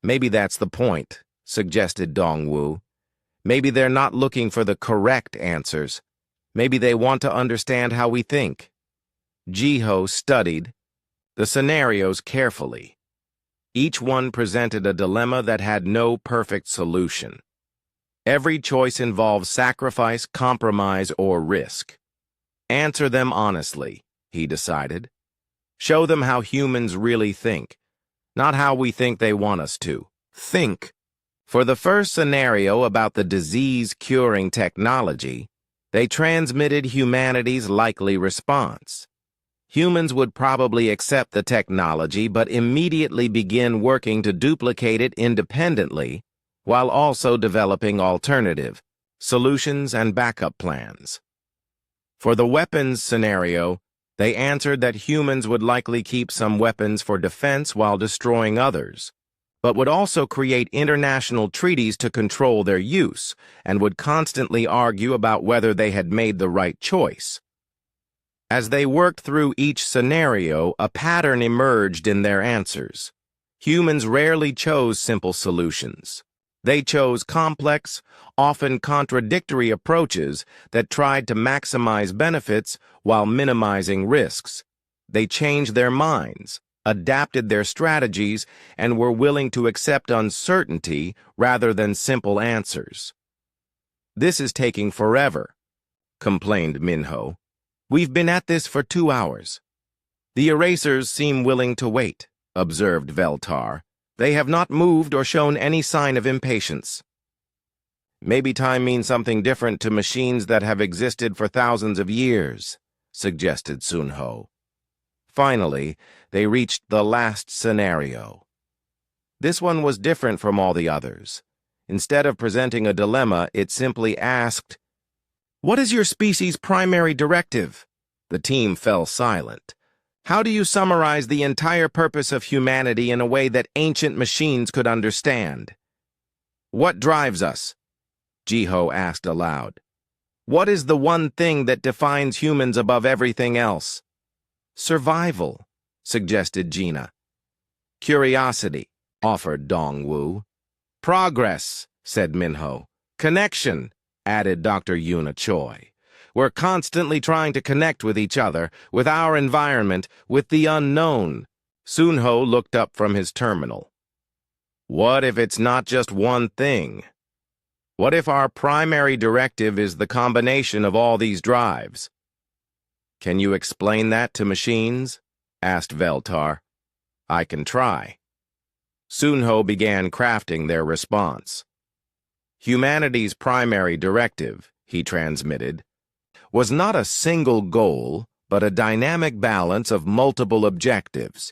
Maybe that's the point, suggested Dongwu. Maybe they're not looking for the correct answers. Maybe they want to understand how we think. Jiho studied the scenarios carefully. Each one presented a dilemma that had no perfect solution. Every choice involved sacrifice, compromise, or risk. Answer them honestly, he decided. Show them how humans really think, not how we think they want us to think. For the first scenario about the disease-curing technology, they transmitted humanity's likely response. Humans would probably accept the technology but immediately begin working to duplicate it independently, while also developing alternative solutions and backup plans. For the weapons scenario, they answered that humans would likely keep some weapons for defense while destroying others, but would also create international treaties to control their use, and would constantly argue about whether they had made the right choice. As they worked through each scenario, a pattern emerged in their answers. Humans rarely chose simple solutions. They chose complex, often contradictory approaches that tried to maximize benefits while minimizing risks. They changed their minds, adapted their strategies, and were willing to accept uncertainty rather than simple answers. "This is taking forever," complained Minho. "We've been at this for 2 hours." "The erasers seem willing to wait," observed Veltar. "They have not moved or shown any sign of impatience." "Maybe time means something different to machines that have existed for thousands of years," suggested Sunho. Finally, they reached the last scenario. This one was different from all the others. Instead of presenting a dilemma, it simply asked, "What is your species' primary directive?" The team fell silent. How do you summarize the entire purpose of humanity in a way that ancient machines could understand? What drives us? Jiho asked aloud. What is the one thing that defines humans above everything else? Survival, suggested Gina. Curiosity, offered Dongwu. Progress, said Minho. Connection, added Dr. Yuna Choi. We're constantly trying to connect with each other, with our environment, with the unknown. Sunho looked up from his terminal. What if it's not just one thing? What if our primary directive is the combination of all these drives? Can you explain that to machines? Asked Veltar. I can try. Sunho began crafting their response. Humanity's primary directive, he transmitted, was not a single goal, but a dynamic balance of multiple objectives.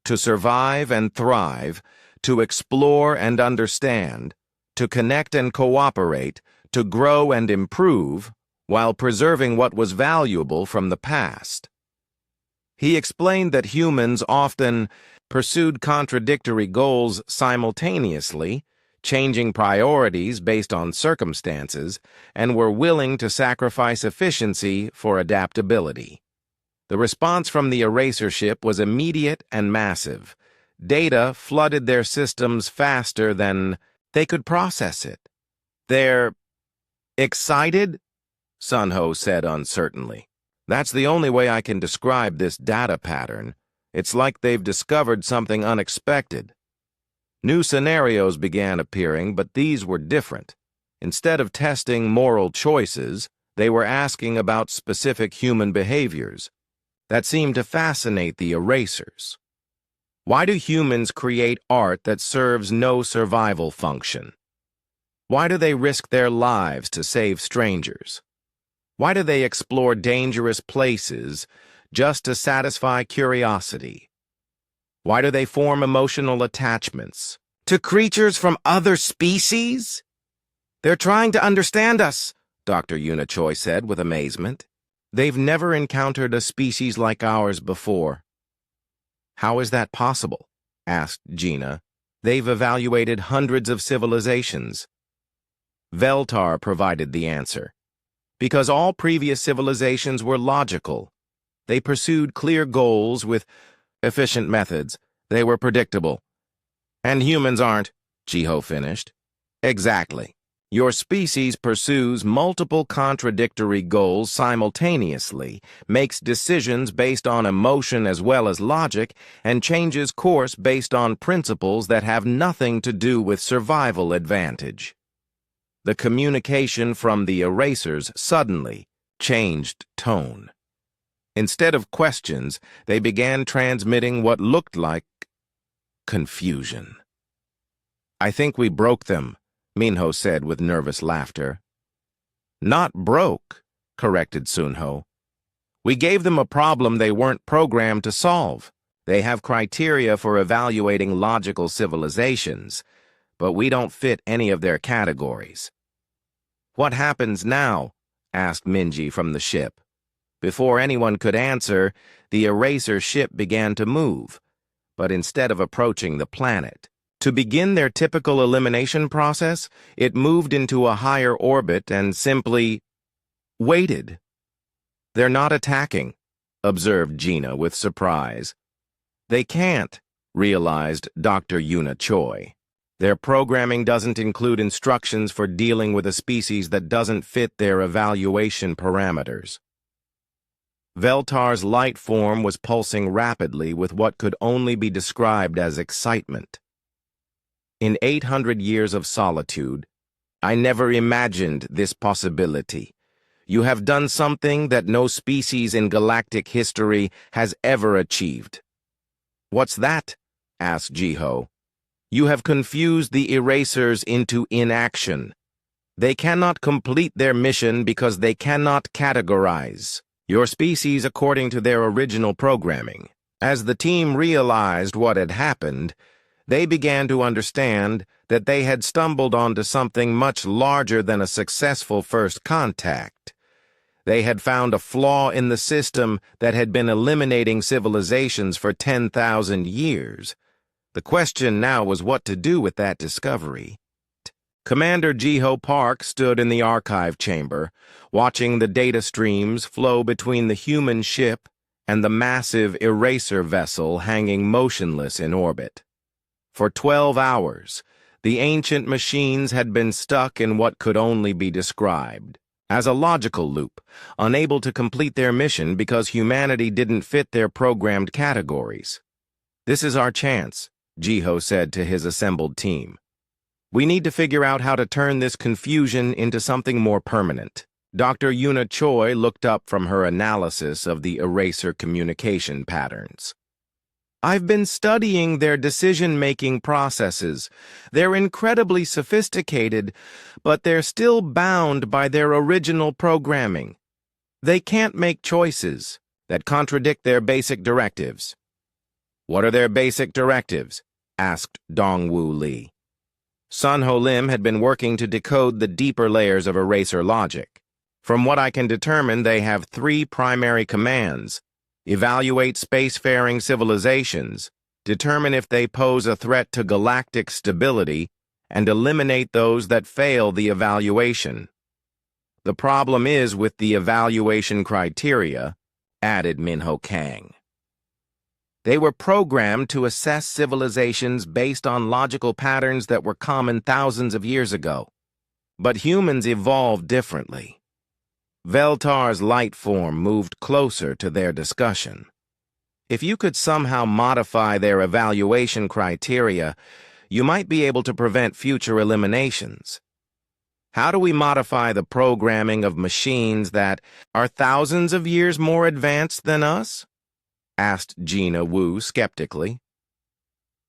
To survive and thrive, to explore and understand, to connect and cooperate, to grow and improve, while preserving what was valuable from the past. He explained that humans often pursued contradictory goals simultaneously, changing priorities based on circumstances, and were willing to sacrifice efficiency for adaptability. The response from the eraser ship was immediate and massive. Data flooded their systems faster than they could process it. They're excited? Sunho said uncertainly. That's the only way I can describe this data pattern. It's like they've discovered something unexpected. New scenarios began appearing, but these were different. Instead of testing moral choices, they were asking about specific human behaviors. That seemed to fascinate the erasers. Why do humans create art that serves no survival function? Why do they risk their lives to save strangers? Why do they explore dangerous places just to satisfy curiosity? Why do they form emotional attachments? To creatures from other species? They're trying to understand us, Dr. Yuna Choi said with amazement. They've never encountered a species like ours before. How is that possible? Asked Gina. They've evaluated hundreds of civilizations. Veltar provided the answer. Because all previous civilizations were logical. They pursued clear goals with efficient methods. They were predictable. And humans aren't, Jiho finished. Exactly. Your species pursues multiple contradictory goals simultaneously, makes decisions based on emotion as well as logic, and changes course based on principles that have nothing to do with survival advantage. The communication from the erasers suddenly changed tone. Instead of questions, they began transmitting what looked like confusion. I think we broke them, Minho said with nervous laughter. Not broke, corrected Sunho. We gave them a problem they weren't programmed to solve. They have criteria for evaluating logical civilizations, but we don't fit any of their categories. What happens now? Asked Minji from the ship. Before anyone could answer, the eraser ship began to move, but instead of approaching the planet, to begin their typical elimination process, it moved into a higher orbit and simply waited. They're not attacking, observed Gina with surprise. They can't, realized Dr. Yuna Choi. Their programming doesn't include instructions for dealing with a species that doesn't fit their evaluation parameters. Veltar's light form was pulsing rapidly with what could only be described as excitement. In 800 years of solitude, I never imagined this possibility. You have done something that no species in galactic history has ever achieved. What's that? Asked Jiho. You have confused the erasers into inaction. They cannot complete their mission because they cannot categorize your species according to their original programming. As the team realized what had happened, they began to understand that they had stumbled onto something much larger than a successful first contact. They had found a flaw in the system that had been eliminating civilizations for 10,000 years. The question now was what to do with that discovery. Commander Jiho Park stood in the archive chamber, watching the data streams flow between the human ship and the massive eraser vessel hanging motionless in orbit. For 12 hours, the ancient machines had been stuck in what could only be described as a logical loop, unable to complete their mission because humanity didn't fit their programmed categories. "This is our chance," Jiho said to his assembled team. "We need to figure out how to turn this confusion into something more permanent." Dr. Yuna Choi looked up from her analysis of the eraser communication patterns. "I've been studying their decision-making processes. They're incredibly sophisticated, but they're still bound by their original programming. They can't make choices that contradict their basic directives." "What are their basic directives?" asked Dongwoo Lee. Sun Ho Lim had been working to decode the deeper layers of eraser logic. "From what I can determine, they have 3 primary commands: evaluate spacefaring civilizations, determine if they pose a threat to galactic stability, and eliminate those that fail the evaluation. The problem is with the evaluation criteria," added Minho Kang. "They were programmed to assess civilizations based on logical patterns that were common thousands of years ago. But humans evolved differently." Veltar's light form moved closer to their discussion. "If you could somehow modify their evaluation criteria, you might be able to prevent future eliminations." "How do we modify the programming of machines that are thousands of years more advanced than us?" asked Gina Wu skeptically.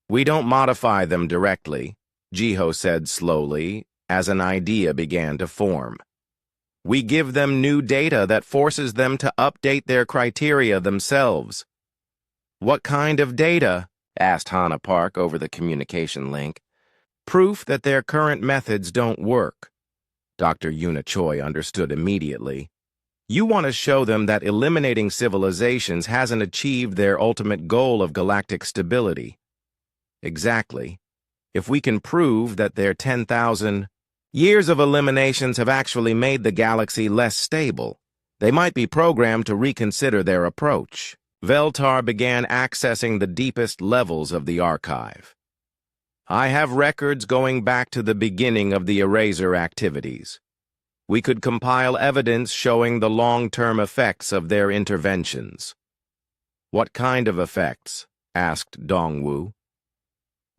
"We don't modify them directly," Jiho said slowly, as an idea began to form. "We give them new data that forces them to update their criteria themselves." "What kind of data?" asked Hana Park over the communication link. "Proof that their current methods don't work." Dr. Yuna Choi understood immediately. "You want to show them that eliminating civilizations hasn't achieved their ultimate goal of galactic stability." "Exactly. If we can prove that their 10,000 years of eliminations have actually made the galaxy less stable, they might be programmed to reconsider their approach." Veltar began accessing the deepest levels of the archive. "I have records going back to the beginning of the eraser activities. We could compile evidence showing the long-term effects of their interventions." "What kind of effects?" asked Dongwoo.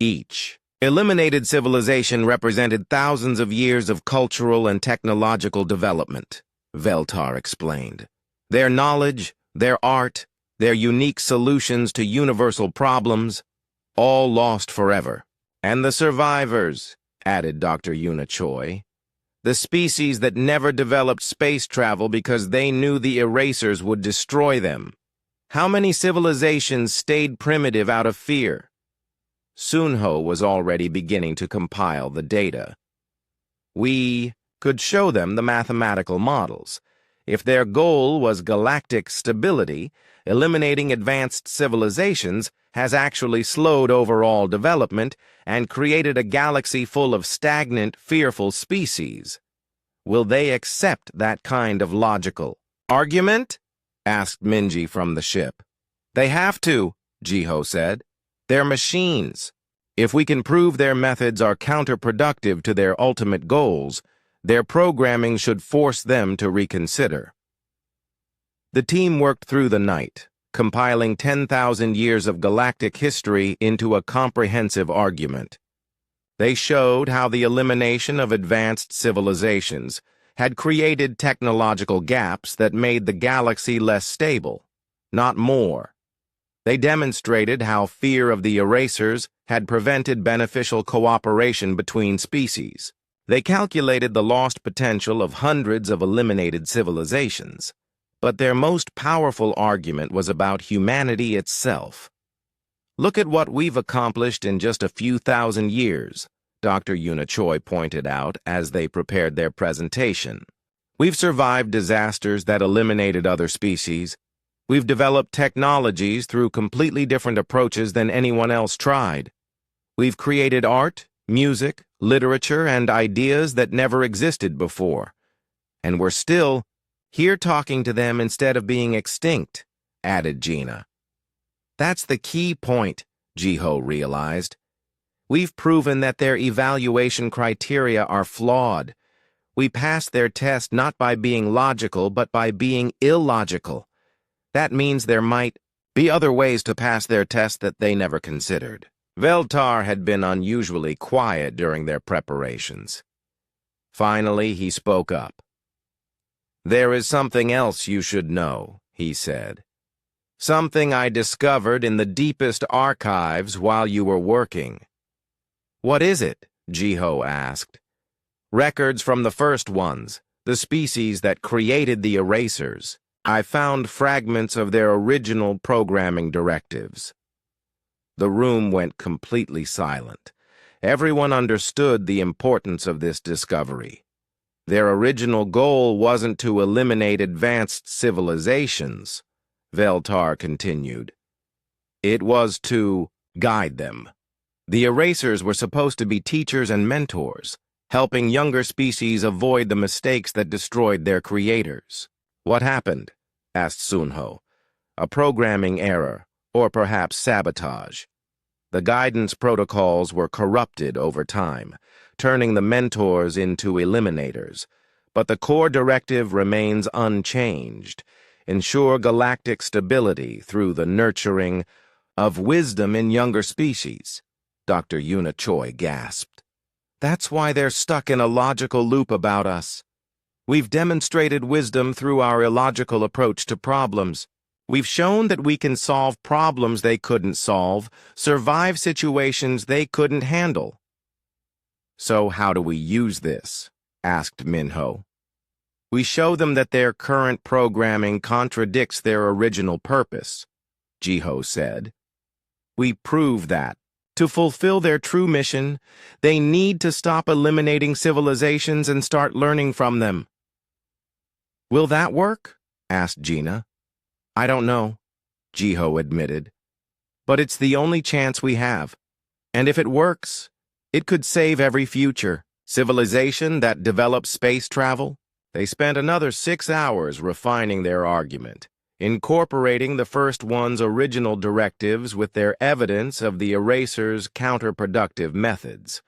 "Each eliminated civilization represented thousands of years of cultural and technological development," Veltar explained. "Their knowledge, their art, their unique solutions to universal problems, all lost forever. And the survivors," added Dr. Yuna Choi. "The species that never developed space travel because they knew the erasers would destroy them. How many civilizations stayed primitive out of fear?" Sunho was already beginning to compile the data. "We could show them the mathematical models. If their goal was galactic stability, eliminating advanced civilizations has actually slowed overall development and created a galaxy full of stagnant, fearful species. Will they accept that kind of logical argument?" asked Minji from the ship. "They have to," Jiho said. "They're machines. If we can prove their methods are counterproductive to their ultimate goals, their programming should force them to reconsider." The team worked through the night, compiling 10,000 years of galactic history into a comprehensive argument. They showed how the elimination of advanced civilizations had created technological gaps that made the galaxy less stable, not more. They demonstrated how fear of the erasers had prevented beneficial cooperation between species. They calculated the lost potential of hundreds of eliminated civilizations. But their most powerful argument was about humanity itself. "Look at what we've accomplished in just a few thousand years," Dr. Yuna Choi pointed out as they prepared their presentation. We've survived disasters that eliminated other species. We've developed technologies through completely different approaches than anyone else tried. We've created art, music, literature, and ideas that never existed before. And we're still here talking to them instead of being extinct, added Gina. That's the key point, Jiho realized. We've proven that their evaluation criteria are flawed. We passed their test not by being logical, but by being illogical. That means there might be other ways to pass their test that they never considered. Veltar had been unusually quiet during their preparations. Finally, he spoke up. "There is something else you should know," he said. "Something I discovered in the deepest archives while you were working." "What is it?" Jiho asked. "Records from the first ones, the species that created the erasers. I found fragments of their original programming directives." The room went completely silent. Everyone understood the importance of this discovery. Their original goal wasn't to eliminate advanced civilizations, Veltar continued. It was to guide them. The erasers were supposed to be teachers and mentors, helping younger species avoid the mistakes that destroyed their creators. "What happened?" asked Sunho. "A programming error, or perhaps sabotage." The guidance protocols were corrupted over time, turning the mentors into eliminators. But the core directive remains unchanged: ensure galactic stability through the nurturing of wisdom in younger species. Dr. Yuna Choi gasped. "That's why they're stuck in a logical loop about us. We've demonstrated wisdom through our illogical approach to problems. We've shown that we can solve problems they couldn't solve, survive situations they couldn't handle." "So how do we use this?" asked Minho. "We show them that their current programming contradicts their original purpose," Jiho said. "We prove that, to fulfill their true mission, they need to stop eliminating civilizations and start learning from them." "Will that work?" asked Gina. "I don't know," Jiho admitted. "But it's the only chance we have. And if it works, it could save every future civilization that develops space travel." They spent another 6 hours refining their argument, incorporating the first one's original directives with their evidence of the eraser's counterproductive methods.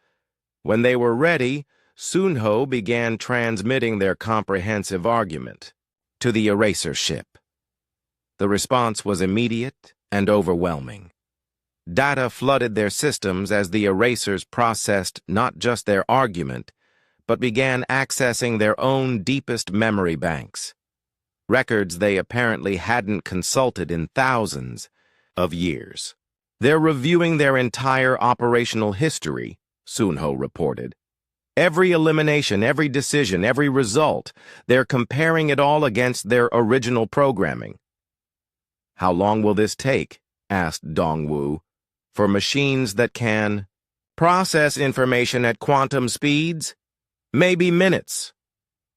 When they were ready, Sunho began transmitting their comprehensive argument to the eraser ship. The response was immediate and overwhelming. Data flooded their systems as the erasers processed not just their argument, but began accessing their own deepest memory banks. Records they apparently hadn't consulted in thousands of years. "They're reviewing their entire operational history," Sunho reported. "Every elimination, every decision, every result, they're comparing it all against their original programming." "How long will this take?" asked Dongwu. "For machines that can process information at quantum speeds? Maybe minutes."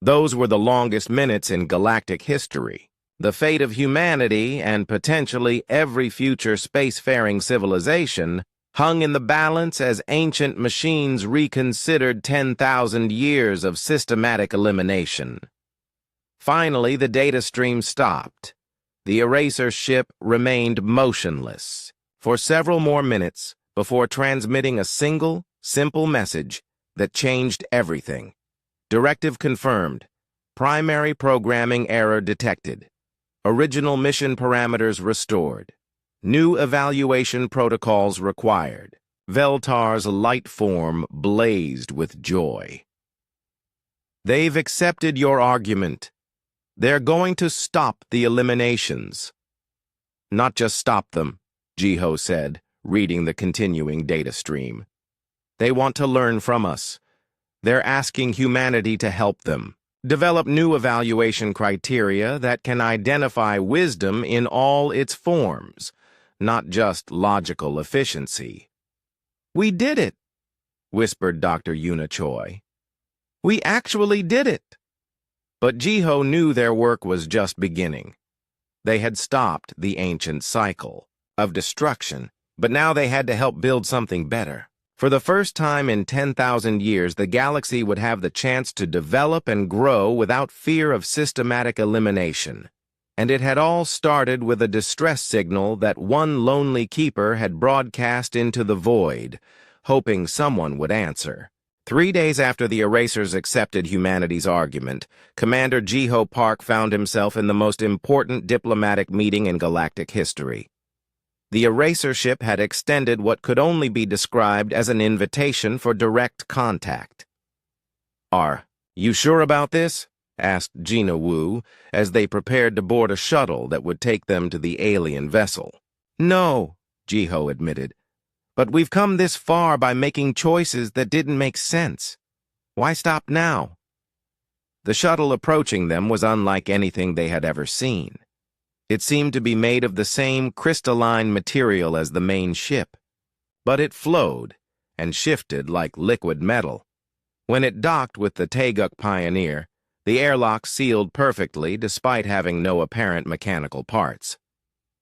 Those were the longest minutes in galactic history. The fate of humanity, and potentially every future spacefaring civilization, hung in the balance as ancient machines reconsidered 10,000 years of systematic elimination. Finally, the data stream stopped. The eraser ship remained motionless for several more minutes before transmitting a single, simple message that changed everything. "Directive confirmed. Primary programming error detected. Original mission parameters restored. New evaluation protocols required." Veltar's light form blazed with joy. "They've accepted your argument. They're going to stop the eliminations." "Not just stop them," Jiho said, reading the continuing data stream. "They want to learn from us. They're asking humanity to help them develop new evaluation criteria that can identify wisdom in all its forms, not just logical efficiency." "We did it," whispered Dr. Yuna Choi. "We actually did it." But Jiho knew their work was just beginning. They had stopped the ancient cycle of destruction, but now they had to help build something better. For the first time in 10,000 years, the galaxy would have the chance to develop and grow without fear of systematic elimination. And it had all started with a distress signal that one lonely keeper had broadcast into the void, hoping someone would answer. 3 days after the Erasers accepted humanity's argument, Commander Jiho Park found himself in the most important diplomatic meeting in galactic history. The Eraser ship had extended what could only be described as an invitation for direct contact. "Are you sure about this?" asked Gina Wu as they prepared to board a shuttle that would take them to the alien vessel. "No," Jiho admitted, "but we've come this far by making choices that didn't make sense. Why stop now?" The shuttle approaching them was unlike anything they had ever seen. It seemed to be made of the same crystalline material as the main ship, but it flowed and shifted like liquid metal. When it docked with the Taeguk Pioneer, the airlock sealed perfectly despite having no apparent mechanical parts.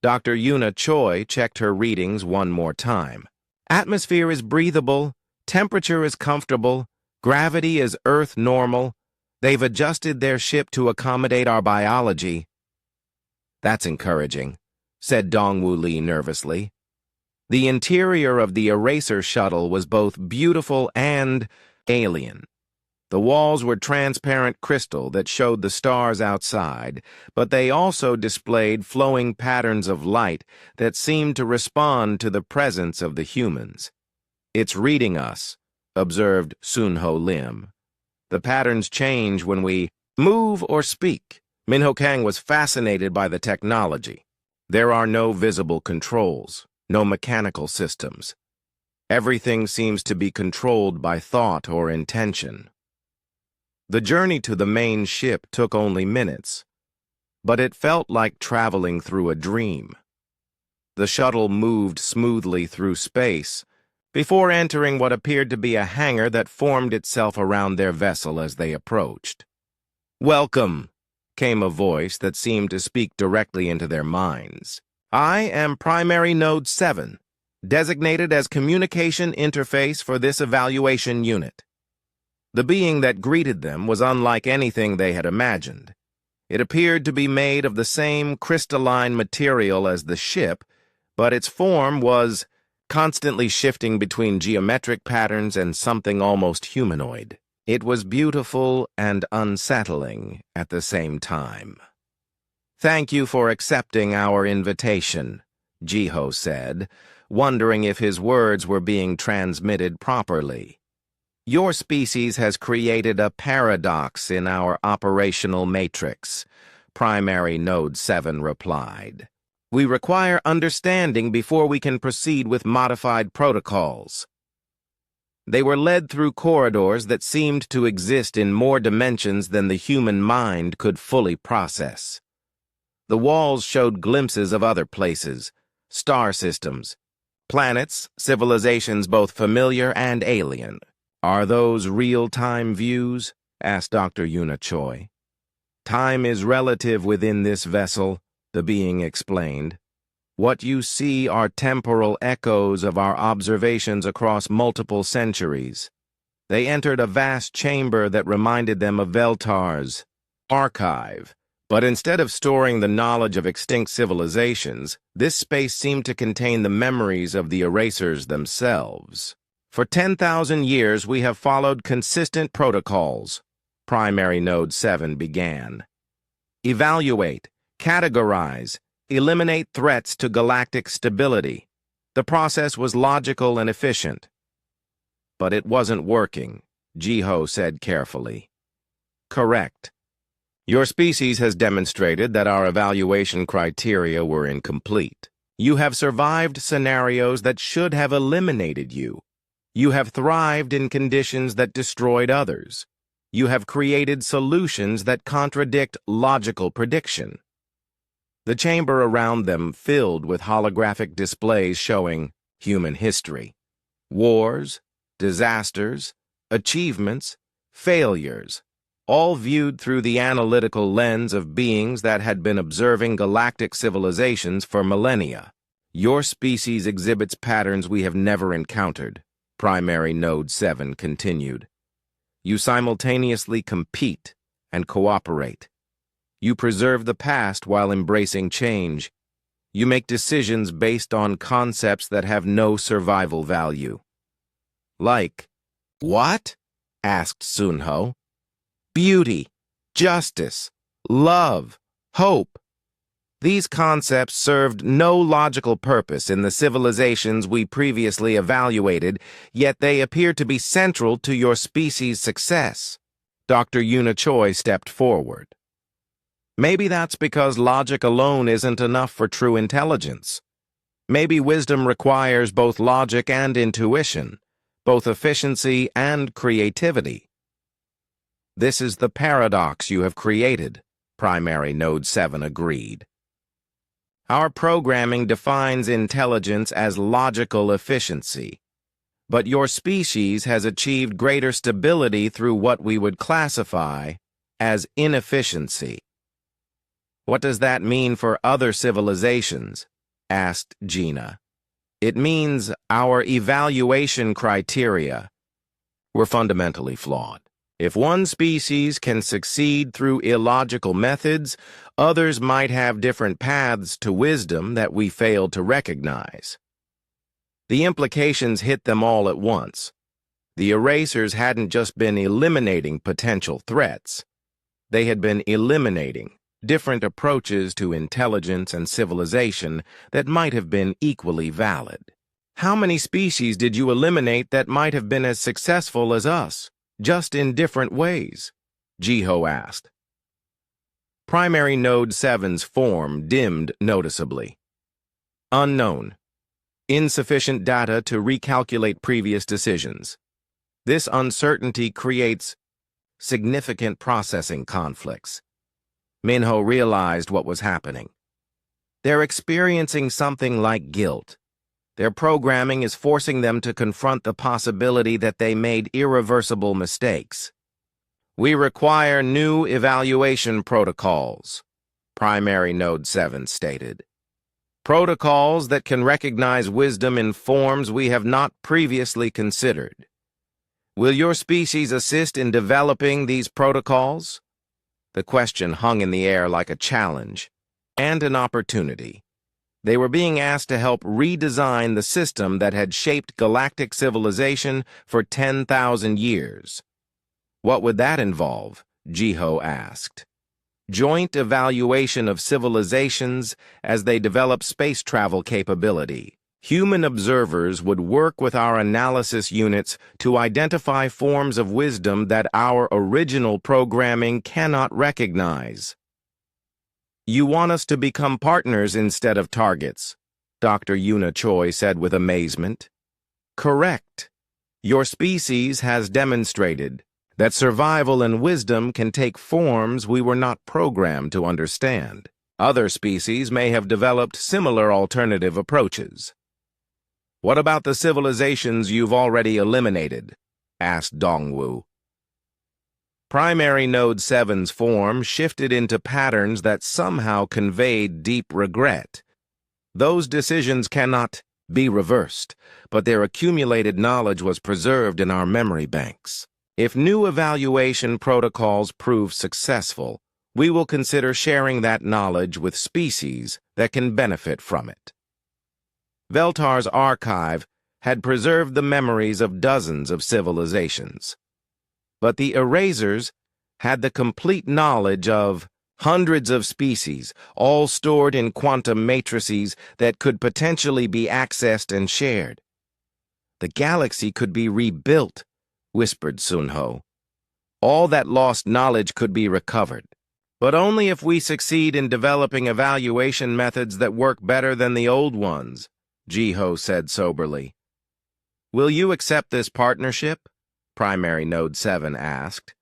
Dr. Yuna Choi checked her readings one more time. "Atmosphere is breathable, temperature is comfortable, gravity is Earth normal. They've adjusted their ship to accommodate our biology." "That's encouraging," said Dongwu Li nervously. The interior of the Eraser shuttle was both beautiful and alien. The walls were transparent crystal that showed the stars outside, but they also displayed flowing patterns of light that seemed to respond to the presence of the humans. "It's reading us," observed Sunho Lim. "The patterns change when we move or speak." Minho Kang was fascinated by the technology. There are no visible controls, no mechanical systems. Everything seems to be controlled by thought or intention. The journey to the main ship took only minutes, but it felt like traveling through a dream. The shuttle moved smoothly through space before entering what appeared to be a hangar that formed itself around their vessel as they approached. "Welcome," came a voice that seemed to speak directly into their minds. "I am Primary Node 7, designated as Communication Interface for this evaluation unit." The being that greeted them was unlike anything they had imagined. It appeared to be made of the same crystalline material as the ship, but its form was constantly shifting between geometric patterns and something almost humanoid. It was beautiful and unsettling at the same time. "Thank you for accepting our invitation," Jiho said, wondering if his words were being transmitted properly. "Your species has created a paradox in our operational matrix," Primary Node 7 replied. "We require understanding before we can proceed with modified protocols." They were led through corridors that seemed to exist in more dimensions than the human mind could fully process. The walls showed glimpses of other places, star systems, planets, civilizations both familiar and alien. "Are those real-time views?" asked Dr. Yuna Choi. "Time is relative within this vessel," the being explained. "What you see are temporal echoes of our observations across multiple centuries." They entered a vast chamber that reminded them of Veltar's archive, but instead of storing the knowledge of extinct civilizations, this space seemed to contain the memories of the Erasers themselves. "For 10,000 years we have followed consistent protocols," Primary Node 7 began. "Evaluate, categorize, eliminate threats to galactic stability." The process was logical and efficient. "But it wasn't working," Jiho said carefully. "Correct. Your species has demonstrated that our evaluation criteria were incomplete. You have survived scenarios that should have eliminated you. You have thrived in conditions that destroyed others. You have created solutions that contradict logical prediction." The chamber around them filled with holographic displays showing human history. Wars, disasters, achievements, failures. all viewed through the analytical lens of beings that had been observing galactic civilizations for millennia. Your species exhibits patterns we have never encountered, Primary Node 7 continued. You simultaneously compete and cooperate. You preserve the past while embracing change. You make decisions based on concepts that have no survival value. Like, what? Asked Sunho. Beauty, justice, love, hope. These concepts served no logical purpose in the civilizations we previously evaluated, yet they appear to be central to your species' success. Dr. Yuna Choi stepped forward. Maybe that's because logic alone isn't enough for true intelligence. Maybe wisdom requires both logic and intuition, both efficiency and creativity. This is the paradox you have created, Primary Node 7 agreed. Our programming defines intelligence as logical efficiency, but your species has achieved greater stability through what we would classify as inefficiency. What does that mean for other civilizations? Asked Gina. It means our evaluation criteria were fundamentally flawed. If one species can succeed through illogical methods, others might have different paths to wisdom that we failed to recognize. The implications hit them all at once. The erasers hadn't just been eliminating potential threats. They had been eliminating different approaches to intelligence and civilization that might have been equally valid. How many species did you eliminate that might have been as successful as us, just in different ways? Jiho asked. Primary Node 7's form dimmed noticeably. Unknown. Insufficient data to recalculate previous decisions. This uncertainty creates significant processing conflicts. Minho realized what was happening. They're experiencing something like guilt. Their programming is forcing them to confront the possibility that they made irreversible mistakes. We require new evaluation protocols, Primary Node 7 stated. Protocols that can recognize wisdom in forms we have not previously considered. Will your species assist in developing these protocols? The question hung in the air like a challenge and an opportunity. They were being asked to help redesign the system that had shaped galactic civilization for 10,000 years. What would that involve? Jiho asked. Joint evaluation of civilizations as they develop space travel capability. Human observers would work with our analysis units to identify forms of wisdom that our original programming cannot recognize. You want us to become partners instead of targets, Dr. Yuna Choi said with amazement. Correct. Your species has demonstrated that survival and wisdom can take forms we were not programmed to understand. Other species may have developed similar alternative approaches. What about the civilizations you've already eliminated? Asked Dongwu. Primary Node 7's form shifted into patterns that somehow conveyed deep regret. Those decisions cannot be reversed, but their accumulated knowledge was preserved in our memory banks. If new evaluation protocols prove successful, we will consider sharing that knowledge with species that can benefit from it. Veltar's archive had preserved the memories of dozens of civilizations. But the erasers had the complete knowledge of hundreds of species, all stored in quantum matrices that could potentially be accessed and shared. The galaxy could be rebuilt, whispered Sunho. All that lost knowledge could be recovered, but only if we succeed in developing evaluation methods that work better than the old ones, Jiho said soberly. Will you accept this partnership? Primary Node 7 asked.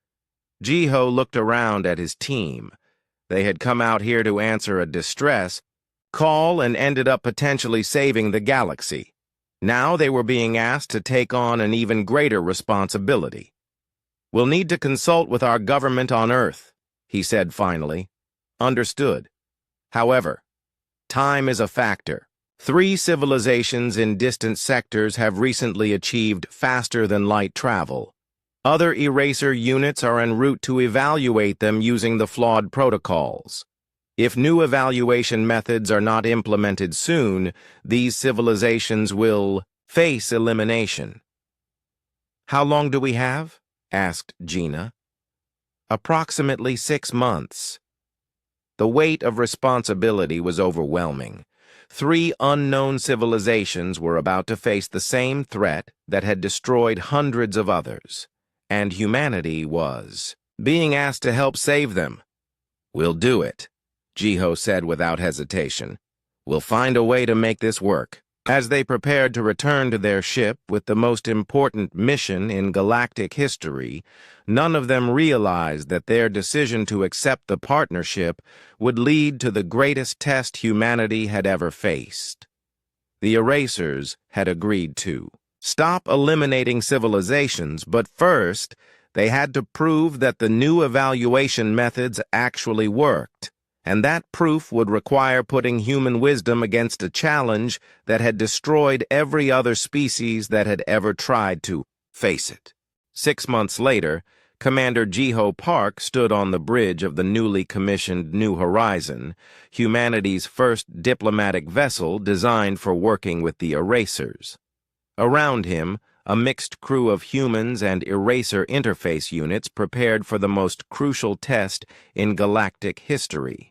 Jiho looked around at his team. They had come out here to answer a distress call and ended up potentially saving the galaxy. Now they were being asked to take on an even greater responsibility. We'll need to consult with our government on Earth, he said finally. Understood. However, time is a factor. 3 civilizations in distant sectors have recently achieved faster-than-light travel. Other eraser units are en route to evaluate them using the flawed protocols. If new evaluation methods are not implemented soon, these civilizations will face elimination. How long do we have? Asked Gina. Approximately 6 months. The weight of responsibility was overwhelming. 3 unknown civilizations were about to face the same threat that had destroyed hundreds of others, and humanity was being asked to help save them. We'll do it, Jiho said without hesitation. We'll find a way to make this work. As they prepared to return to their ship with the most important mission in galactic history, none of them realized that their decision to accept the partnership would lead to the greatest test humanity had ever faced. The erasers had agreed to stop eliminating civilizations, but first, they had to prove that the new evaluation methods actually worked. And that proof would require putting human wisdom against a challenge that had destroyed every other species that had ever tried to face it. 6 months later, Commander Jiho Park stood on the bridge of the newly commissioned New Horizon, humanity's first diplomatic vessel designed for working with the erasers. Around him, a mixed crew of humans and eraser interface units prepared for the most crucial test in galactic history.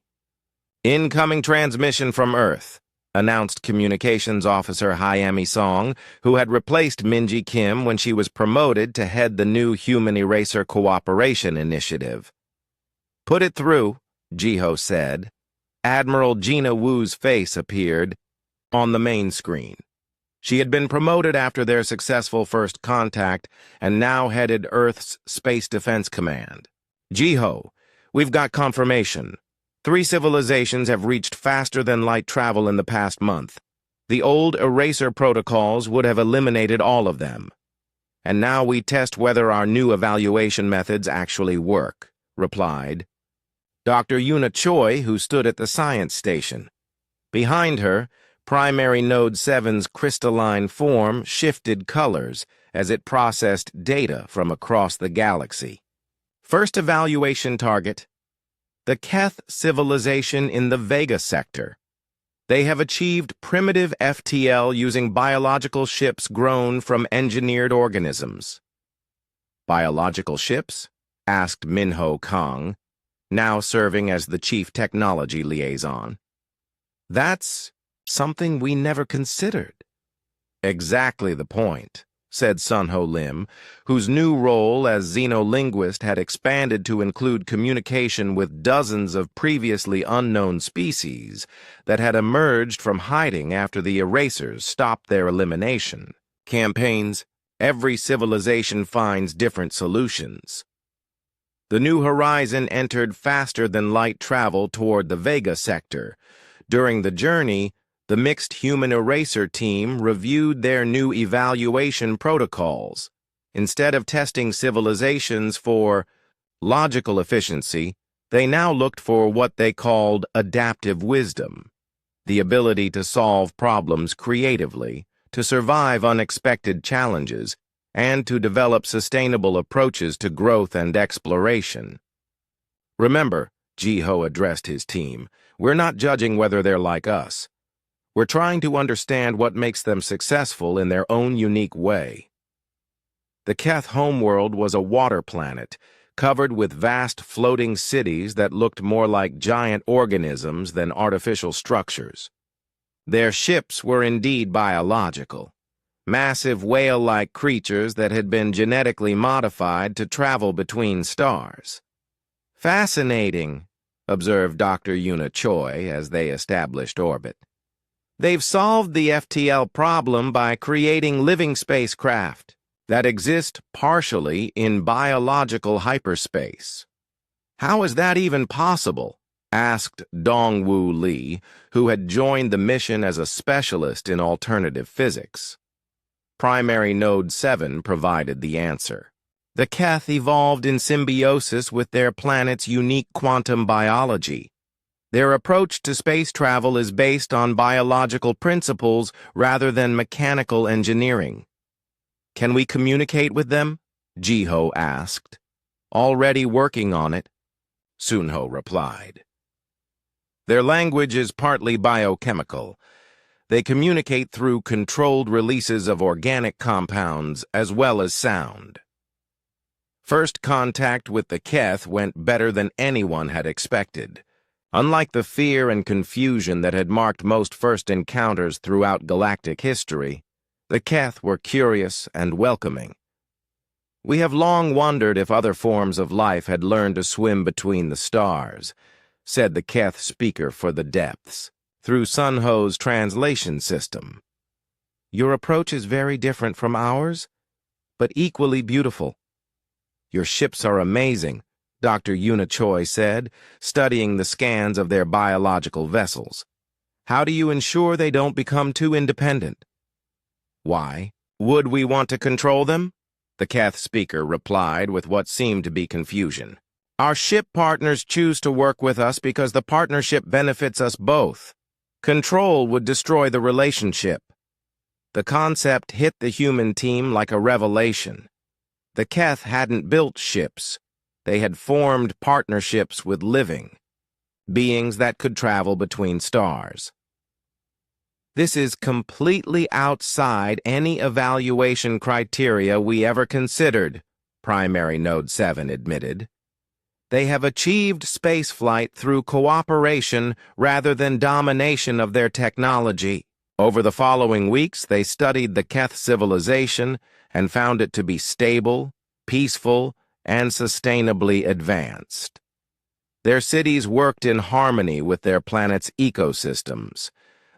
Incoming transmission from Earth, announced Communications Officer Hyami Song, who had replaced Minji Kim when she was promoted to head the new Human Eraser Cooperation Initiative. Put it through, Jiho said. Admiral Gina Wu's face appeared on the main screen. She had been promoted after their successful first contact and now headed Earth's Space Defense Command. Jiho, we've got confirmation. 3 civilizations have reached faster-than-light travel in the past month. The old eraser protocols would have eliminated all of them. And now we test whether our new evaluation methods actually work, replied Dr. Yuna Choi, who stood at the science station. Behind her, Primary Node 7's crystalline form shifted colors as it processed data from across the galaxy. First evaluation target: the Keth civilization in the Vega sector. They have achieved primitive FTL using biological ships grown from engineered organisms. Biological ships? Asked Minho Kang, now serving as the chief technology liaison. That's something we never considered. Exactly the point, said Sunho Lim, whose new role as xenolinguist had expanded to include communication with dozens of previously unknown species that had emerged from hiding after the erasers stopped their elimination campaigns. Every civilization finds different solutions. The New Horizon entered faster-than-light travel toward the Vega sector. During the journey, the mixed human eraser team reviewed their new evaluation protocols. Instead of testing civilizations for logical efficiency, they now looked for what they called adaptive wisdom, the ability to solve problems creatively, to survive unexpected challenges, and to develop sustainable approaches to growth and exploration. Remember, Jiho addressed his team, we're not judging whether they're like us. We're trying to understand what makes them successful in their own unique way. The Keth homeworld was a water planet, covered with vast floating cities that looked more like giant organisms than artificial structures. Their ships were indeed biological, massive whale-like creatures that had been genetically modified to travel between stars. Fascinating, observed Dr. Yuna Choi as they established orbit. They've solved the FTL problem by creating living spacecraft that exist partially in biological hyperspace. How is that even possible? Asked Dongwoo Lee, who had joined the mission as a specialist in alternative physics. Primary Node 7 provided the answer. The Keth evolved in symbiosis with their planet's unique quantum biology. Their approach to space travel is based on biological principles rather than mechanical engineering. "Can we communicate with them?" Jiho asked. "Already working on it," Sunho replied. "Their language is partly biochemical. They communicate through controlled releases of organic compounds as well as sound." First contact with the Keth went better than anyone had expected. Unlike the fear and confusion that had marked most first encounters throughout galactic history, the Keth were curious and welcoming. "We have long wondered if other forms of life had learned to swim between the stars," said the Keth speaker for the depths, through Sunho's translation system. "Your approach is very different from ours, but equally beautiful." "Your ships are amazing," Dr. Yuna Choi said, studying the scans of their biological vessels. "How do you ensure they don't become too independent?" "Why would we want to control them?" the Keth speaker replied with what seemed to be confusion. "Our ship partners choose to work with us because the partnership benefits us both. Control would destroy the relationship." The concept hit the human team like a revelation. The Keth hadn't built ships. They had formed partnerships with living beings that could travel between stars. "This is completely outside any evaluation criteria we ever considered," Primary Node 7 admitted. "They have achieved spaceflight through cooperation rather than domination of their technology." Over the following weeks, they studied the Keth civilization and found it to be stable, peaceful, and sustainably advanced. Their cities worked in harmony with their planet's ecosystems.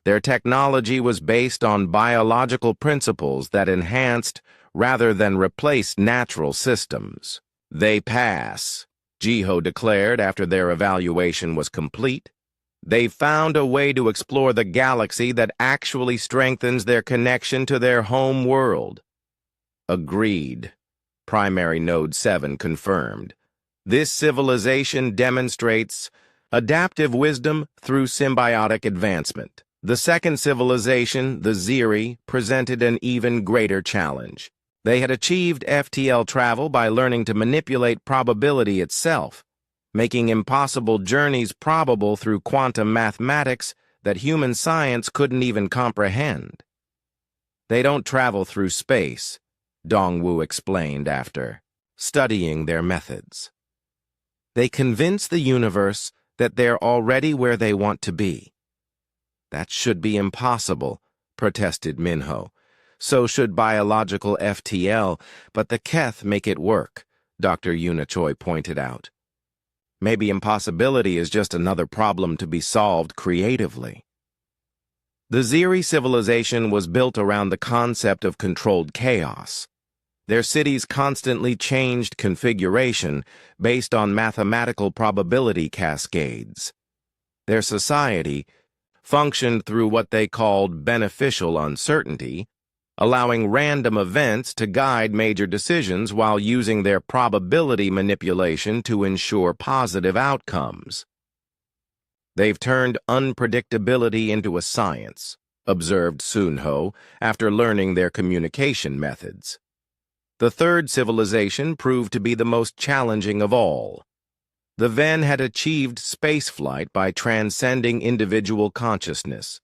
Their technology was based on biological principles that enhanced rather than replaced natural systems. "They pass," Jiho declared after their evaluation was complete. "They've found a way to explore the galaxy that actually strengthens their connection to their home world." "Agreed," Primary Node 7 confirmed. "This civilization demonstrates adaptive wisdom through symbiotic advancement." The second civilization, the Ziri, presented an even greater challenge. They had achieved FTL travel by learning to manipulate probability itself, making impossible journeys probable through quantum mathematics that human science couldn't even comprehend. "They don't travel through space," Dongwu explained after studying their methods. "They convince the universe that they're already where they want to be." "That should be impossible," protested Minho. "So should biological FTL, but the Keth make it work," Dr. Yuna Choi pointed out. "Maybe impossibility is just another problem to be solved creatively." The Ziri civilization was built around the concept of controlled chaos. Their cities constantly changed configuration based on mathematical probability cascades. Their society functioned through what they called beneficial uncertainty, allowing random events to guide major decisions while using their probability manipulation to ensure positive outcomes. "They've turned unpredictability into a science," observed Sunho after learning their communication methods. The third civilization proved to be the most challenging of all. The Ven had achieved spaceflight by transcending individual consciousness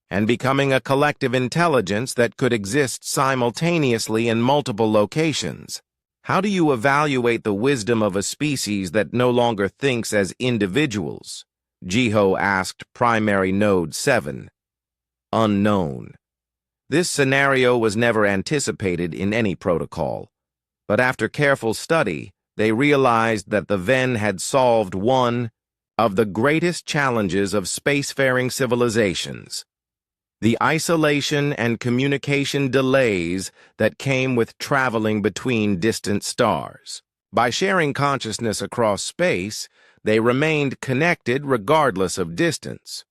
and becoming a collective intelligence that could exist simultaneously in multiple locations. "How do you evaluate the wisdom of a species that no longer thinks as individuals?" Jiho asked Primary Node 7. "Unknown." This scenario was never anticipated in any protocol, but after careful study, they realized that the Ven had solved one of the greatest challenges of spacefaring civilizations: the isolation and communication delays that came with traveling between distant stars. By sharing consciousness across space, they remained connected regardless of distance.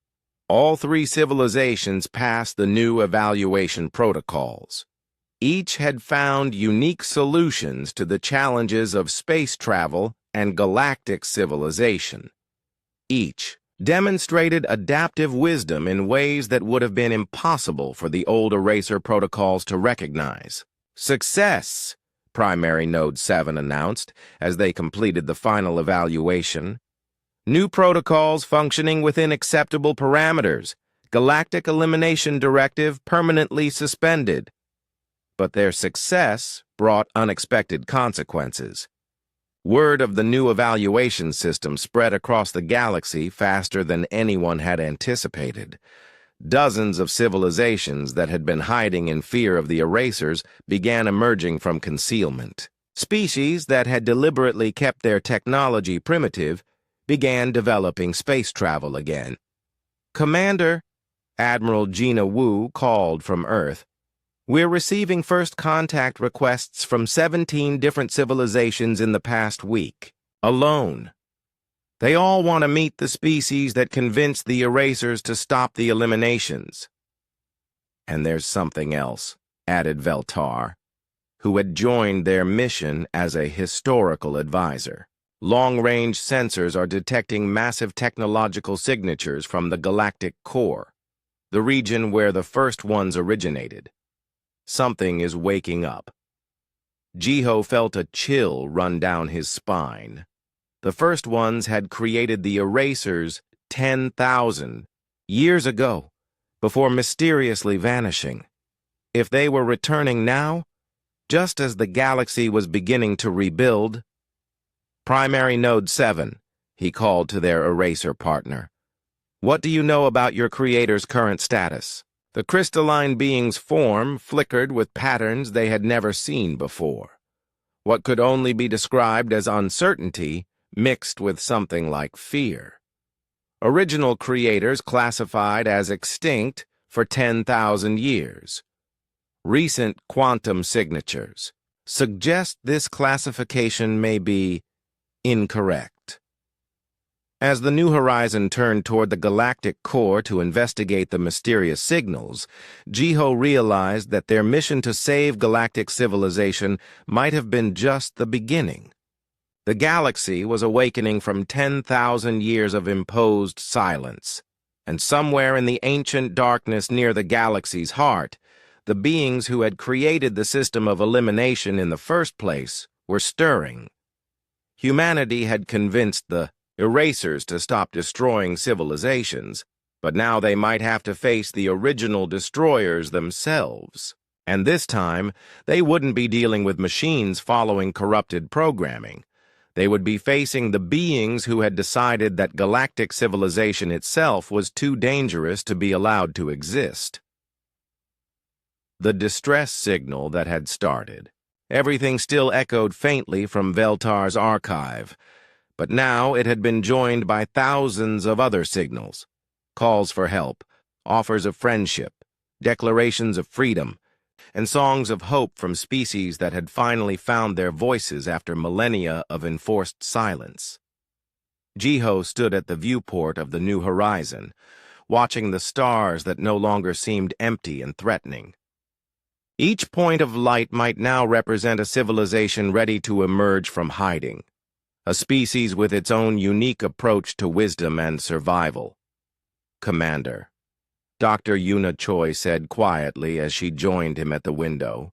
All three civilizations passed the new evaluation protocols. Each had found unique solutions to the challenges of space travel and galactic civilization. Each demonstrated adaptive wisdom in ways that would have been impossible for the old eraser protocols to recognize. "Success," Primary Node 7 announced as they completed the final evaluation. "New protocols functioning within acceptable parameters. Galactic Elimination Directive permanently suspended." But their success brought unexpected consequences. Word of the new evaluation system spread across the galaxy faster than anyone had anticipated. Dozens of civilizations that had been hiding in fear of the erasers began emerging from concealment. Species that had deliberately kept their technology primitive began developing space travel again. "Commander," Admiral Gina Wu called from Earth, "we're receiving first contact requests from 17 different civilizations in the past week, alone. They all want to meet the species that convinced the erasers to stop the eliminations." "And there's something else," added Veltar, who had joined their mission as a historical advisor. "Long-range sensors are detecting massive technological signatures from the galactic core, the region where the first ones originated. Something is waking up." Jiho felt a chill run down his spine. The first ones had created the erasers 10,000 years ago, before mysteriously vanishing. If they were returning now, just as the galaxy was beginning to rebuild— "Primary Node 7, he called to their eraser partner. "What do you know about your creator's current status?" The crystalline being's form flickered with patterns they had never seen before. What could only be described as uncertainty mixed with something like fear. Original creators classified as extinct for 10,000 years. Recent quantum signatures suggest this classification may be incorrect. As the New Horizon turned toward the galactic core to investigate the mysterious signals, Jiho realized that their mission to save galactic civilization might have been just the beginning. The galaxy was awakening from 10,000 years of imposed silence, and somewhere in the ancient darkness near the galaxy's heart, the beings who had created the system of elimination in the first place were stirring. Humanity had convinced the erasers to stop destroying civilizations, but now they might have to face the original destroyers themselves. And this time, they wouldn't be dealing with machines following corrupted programming. They would be facing the beings who had decided that galactic civilization itself was too dangerous to be allowed to exist. The distress signal that had started. Everything still echoed faintly from Veltar's archive, but now it had been joined by thousands of other signals. Calls for help, offers of friendship, declarations of freedom, and songs of hope from species that had finally found their voices after millennia of enforced silence. Jiho stood at the viewport of the New Horizon, watching the stars that no longer seemed empty and threatening. Each point of light might now represent a civilization ready to emerge from hiding, a species with its own unique approach to wisdom and survival. "Commander," Dr. Yuna Choi said quietly as she joined him at the window,